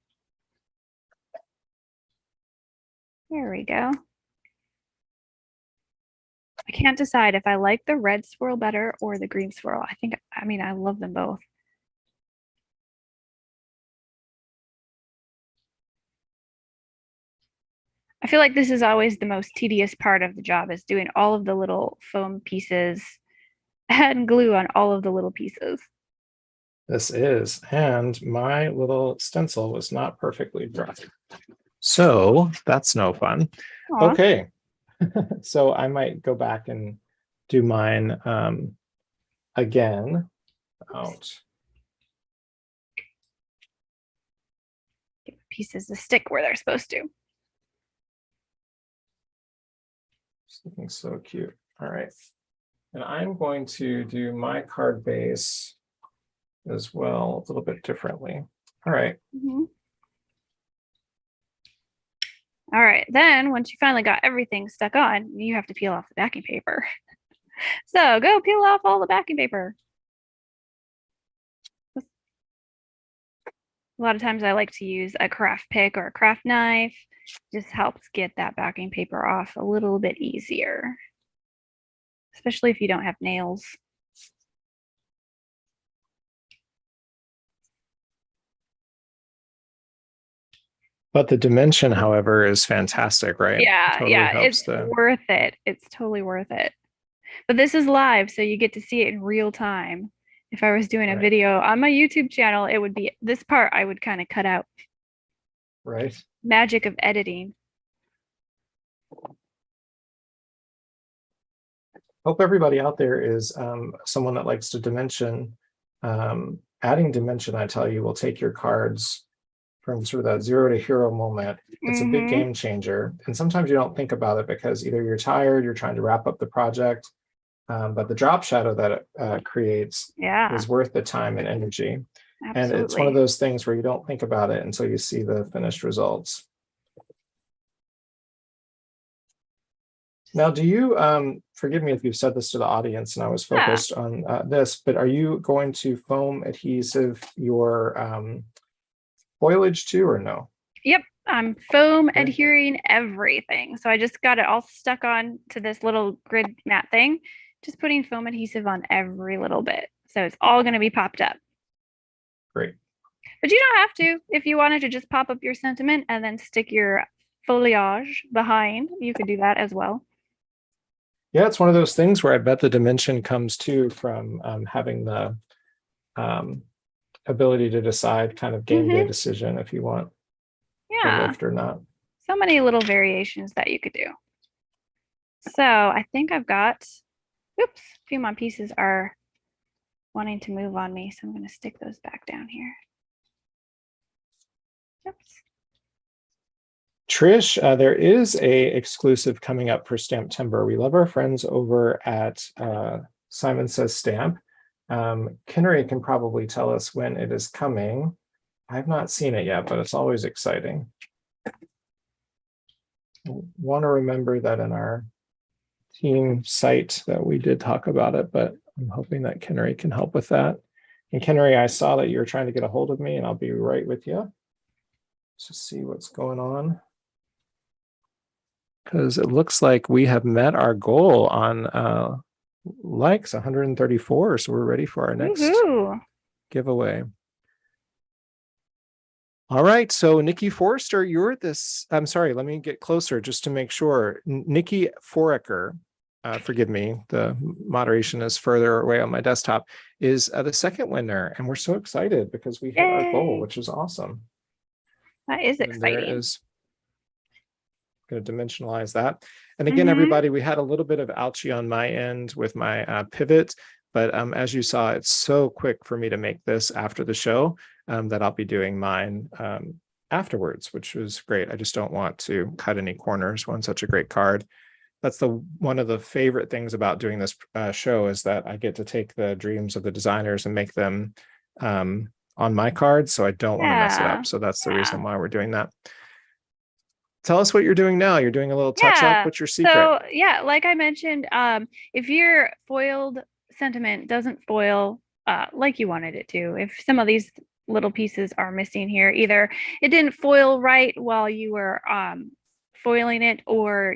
Speaker 2: There we go. I can't decide if I like the red swirl better or the green swirl. I love them both. I feel like this is always the most tedious part of the job, is doing all of the little foam pieces and glue on all of the little pieces.
Speaker 1: This is, and my little stencil was not perfectly dry. So that's no fun.
Speaker 2: Aww.
Speaker 1: Okay. So I might go back and do mine again. Out.
Speaker 2: Get the pieces to stick where they're supposed to.
Speaker 1: It's looking so cute. All right. And I'm going to do my card base as well, a little bit differently. All right.
Speaker 2: Mm-hmm. All right, then once you finally got everything stuck on, you have to peel off the backing paper. So go peel off all the backing paper. A lot of times I like to use a craft pick or a craft knife. Just helps get that backing paper off a little bit easier, especially if you don't have nails.
Speaker 1: But the dimension, however, is fantastic, right?
Speaker 2: Yeah,
Speaker 1: Totally
Speaker 2: yeah,
Speaker 1: helps
Speaker 2: it's worth it. It's totally worth it. But this is live, so you get to see it in real time. If I was doing a video on my YouTube channel, it would be this part I would kind of cut out.
Speaker 1: Right.
Speaker 2: Magic of editing.
Speaker 1: Hope everybody out there is someone that likes to dimension. Adding dimension, I tell you, will take your cards from sort of that 0 to hero moment. It's a big game changer. And sometimes you don't think about it because either you're tired, you're trying to wrap up the project, but the drop shadow that it creates is worth the time and energy. Absolutely. And it's one of those things where you don't think about it until you see the finished results. Now, do you, forgive me if you've said this to the audience and I was focused on this, but are you going to foam adhesive your foliage too, or no? Yep,
Speaker 2: I'm foam adhering everything. So I just got it all stuck on to this little grid mat thing, just putting foam adhesive on every little bit. So it's all going to be popped up.
Speaker 1: Great.
Speaker 2: But you don't have to. If you wanted to just pop up your sentiment and then stick your foliage behind, you could do that as well.
Speaker 1: Yeah, it's one of those things where I bet the dimension comes too from having the ability to decide kind of game day decision if you want to lift or not.
Speaker 2: So many little variations that you could do. So I think I've got, oops, a few of my pieces are wanting to move on me. So I'm going to stick those back down here. Oops.
Speaker 1: Trish, there is a exclusive coming up for Stamptember. We love our friends over at Simon Says Stamp. Kinnery can probably tell us when it is coming. I've not seen it yet, but it's always exciting. I want to remember that in our team site that we did talk about it, but I'm hoping that Kinnery can help with that. And Kennery, I saw that you're trying to get a hold of me, and I'll be right with you. Let's just see what's going on. Because it looks like we have met our goal on likes, 134. So we're ready for our next giveaway. All right. So Nikki Forrester, you're this. I'm sorry. Let me get closer just to make sure. Nikki Forecker, forgive me, the moderation is further away on my desktop, is the second winner. And we're so excited because we hit our goal, which is awesome.
Speaker 2: That is exciting.
Speaker 1: There is going to dimensionalize that. And again, everybody, we had a little bit of ouchie on my end with my pivot, but as you saw, it's so quick for me to make this after the show that I'll be doing mine afterwards, which was great. I just don't want to cut any corners on such a great card. That's one of the favorite things about doing this show is that I get to take the dreams of the designers and make them on my cards. So I don't want to mess it up. So that's the reason why we're doing that. Tell us what you're doing now. You're doing a little touch up. What's your secret?
Speaker 2: So like I mentioned, if your foiled sentiment doesn't foil like you wanted it to, if some of these little pieces are missing here, either it didn't foil right while you were foiling it, or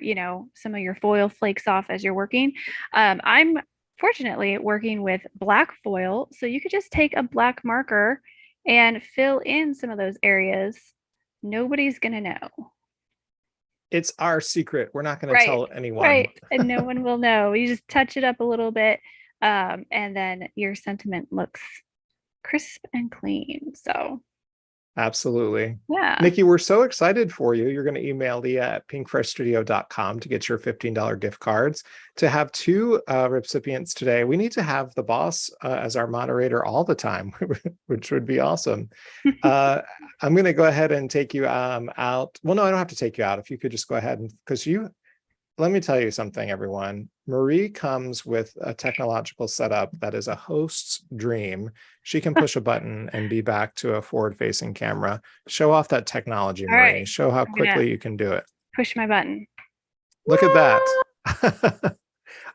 Speaker 2: some of your foil flakes off as you're working. I'm fortunately working with black foil, so you could just take a black marker and fill in some of those areas. Nobody's gonna know.
Speaker 1: It's our secret. We're not going to tell anyone.
Speaker 2: Right. And no one will know. You just touch it up a little bit, and then your sentiment looks crisp and clean. So
Speaker 1: absolutely.
Speaker 2: Yeah.
Speaker 1: Nikki, we're so excited for you. You're going to email Leah at pinkfreshstudio.com to get your $15 gift cards. To have two recipients today, we need to have the boss as our moderator all the time, which would be awesome. I'm going to go ahead and take you out. Well, no, I don't have to take you out. If you could just go ahead and, let me tell you something, everyone. Marie comes with a technological setup that is a host's dream. She can push a button and be back to a forward-facing camera. Show off that technology, Marie. Right. Show how quickly you can do it.
Speaker 2: Push my button.
Speaker 1: Look at that.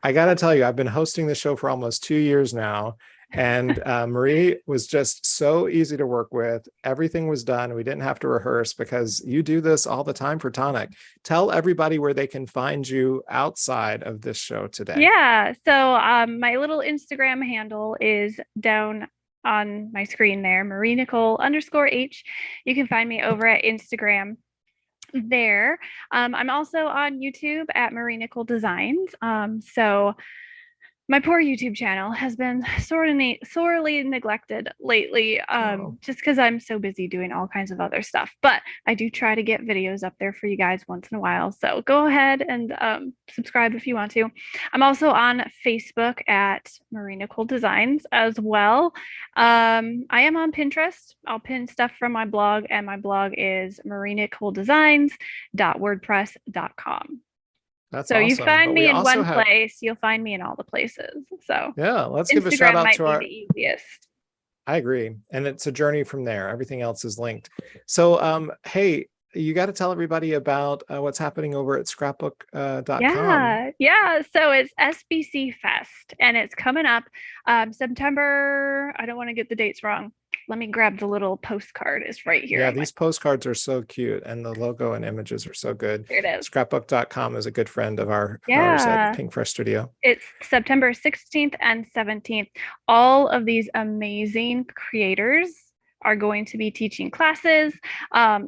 Speaker 1: I got to tell you, I've been hosting the show for almost 2 years now. And Marie was just so easy to work with. Everything was done. We didn't have to rehearse because you do this all the time for Tonic. Tell everybody where they can find you outside of this show today.
Speaker 2: Yeah. So my little Instagram handle is down on my screen there, Marie Nicole _H. You can find me over at Instagram there. I'm also on YouTube at Marie Nicole Designs. So my poor YouTube channel has been sorely neglected lately, just because I'm so busy doing all kinds of other stuff. But I do try to get videos up there for you guys once in a while. So go ahead and subscribe if you want to. I'm also on Facebook at Marie Nicole Designs as well. I am on Pinterest. I'll pin stuff from my blog, and my blog is marienicoledesigns.wordpress.com.
Speaker 1: That's
Speaker 2: so
Speaker 1: awesome.
Speaker 2: You find me in one place, you'll find me in all the places. So
Speaker 1: yeah, let's give a shout out to our
Speaker 2: the easiest.
Speaker 1: I agree. And it's a journey from there. Everything else is linked. So hey, you got to tell everybody about what's happening over at scrapbook.com.
Speaker 2: Yeah. So it's SBC Fest, and it's coming up September. I don't want to get the dates wrong. Let me grab the little postcard. It's right here.
Speaker 1: Yeah, these postcards are so cute, and the logo and images are so good.
Speaker 2: Here it is.
Speaker 1: Scrapbook.com is a good friend of ours at Pink Fresh Studio.
Speaker 2: It's September 16th and 17th. All of these amazing creators are going to be teaching classes.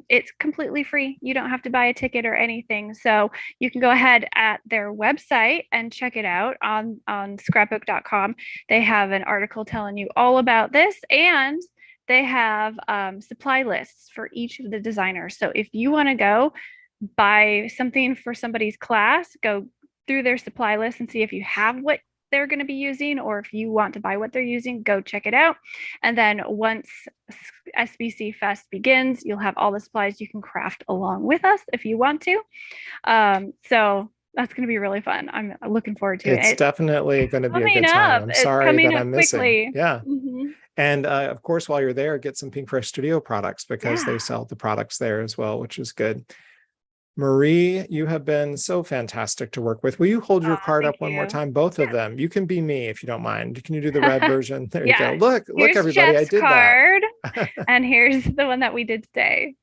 Speaker 2: It's completely free. You don't have to buy a ticket or anything. So you can go ahead at their website and check it out on scrapbook.com. They have an article telling you all about this, and they have supply lists for each of the designers. So if you want to go buy something for somebody's class, go through their supply list and see if you have what they're going to be using, or if you want to buy what they're using, go check it out. And then once SBC Fest begins, you'll have all the supplies you can craft along with us if you want to. So that's going to be really fun. I'm looking forward to it.
Speaker 1: It's definitely going to be a good time. I'm sorry that I'm missing. Yeah. And of course, while you're there, get some Pink Fresh Studio products, because they sell the products there as well, which is good. Marie, you have been so fantastic to work with. Will you hold your
Speaker 2: Oh,
Speaker 1: card
Speaker 2: thank
Speaker 1: up one more
Speaker 2: you.
Speaker 1: time? Both of them. You can be me if you don't mind. Can you do the red version? There you go.
Speaker 2: Yeah.
Speaker 1: Look,
Speaker 2: Here's
Speaker 1: everybody, I
Speaker 2: Jeff's
Speaker 1: did that.
Speaker 2: card, and here's the one that we did today.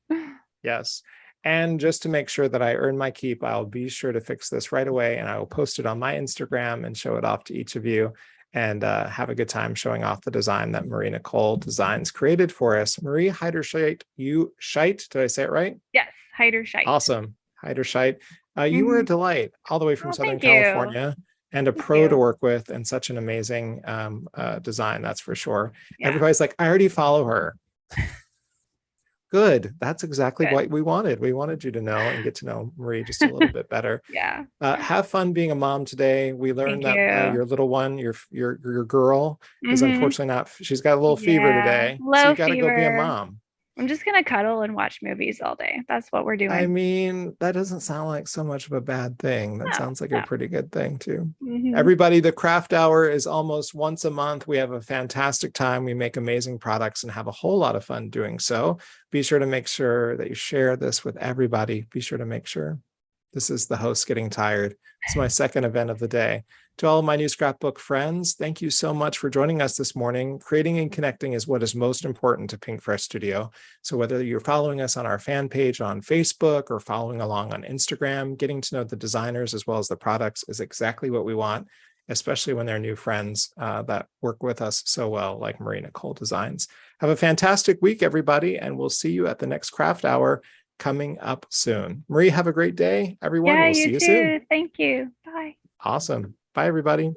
Speaker 1: Yes. And just to make sure that I earn my keep, I'll be sure to fix this right away and I will post it on my Instagram and show it off to each of you and have a good time showing off the design that Marie Nicole Designs created for us. Marie Heiderscheit, did I say it right?
Speaker 2: Yes, Heiderscheit.
Speaker 1: Awesome. Heiderscheit. You were a
Speaker 2: Hmm.
Speaker 1: delight all the way from
Speaker 2: Oh,
Speaker 1: Southern
Speaker 2: thank you.
Speaker 1: California and a
Speaker 2: Thank
Speaker 1: pro to
Speaker 2: you.
Speaker 1: work with and such an amazing design, that's for sure.
Speaker 2: Yeah,
Speaker 1: Everybody's like, I already follow her. Good. That's exactly
Speaker 2: good.
Speaker 1: what we wanted. We wanted you to know and get to know Marie just a little bit better.
Speaker 2: Yeah,
Speaker 1: Have fun being a mom today. We learned
Speaker 2: thank
Speaker 1: that
Speaker 2: you.
Speaker 1: your little one, your girl, is
Speaker 2: Hmm.
Speaker 1: unfortunately not. She's got a little fever
Speaker 2: Yeah,
Speaker 1: today, so you
Speaker 2: low
Speaker 1: got to go be a
Speaker 2: fever.
Speaker 1: mom.
Speaker 2: I'm just gonna cuddle and watch movies all day. That's what we're
Speaker 1: I
Speaker 2: doing.
Speaker 1: mean, that doesn't sound like so much of a bad thing. That
Speaker 2: No,
Speaker 1: sounds like a
Speaker 2: no.
Speaker 1: pretty good thing too.
Speaker 2: Hmm.
Speaker 1: Everybody, the craft hour is almost once a month. We have a fantastic time. We make amazing products and have a whole lot of fun doing so. Be sure to make sure that you share this with everybody. Be sure to make sure. This is the host getting tired. It's my second event of the day. To all of my new scrapbook friends, thank you so much for joining us this morning. Creating and connecting is what is most important to Pink Fresh Studio. So whether you're following us on our fan page on Facebook or following along on Instagram, getting to know the designers as well as the products is exactly what we want, especially when they're new friends that work with us so well, like Marie Nicole Designs. Have a fantastic week, everybody, and we'll see you at the next craft hour coming up soon. Marie, have a great day. Everyone,
Speaker 2: Yeah,
Speaker 1: we'll
Speaker 2: you
Speaker 1: see you soon.
Speaker 2: too. Thank you. Bye.
Speaker 1: Awesome. Bye, everybody.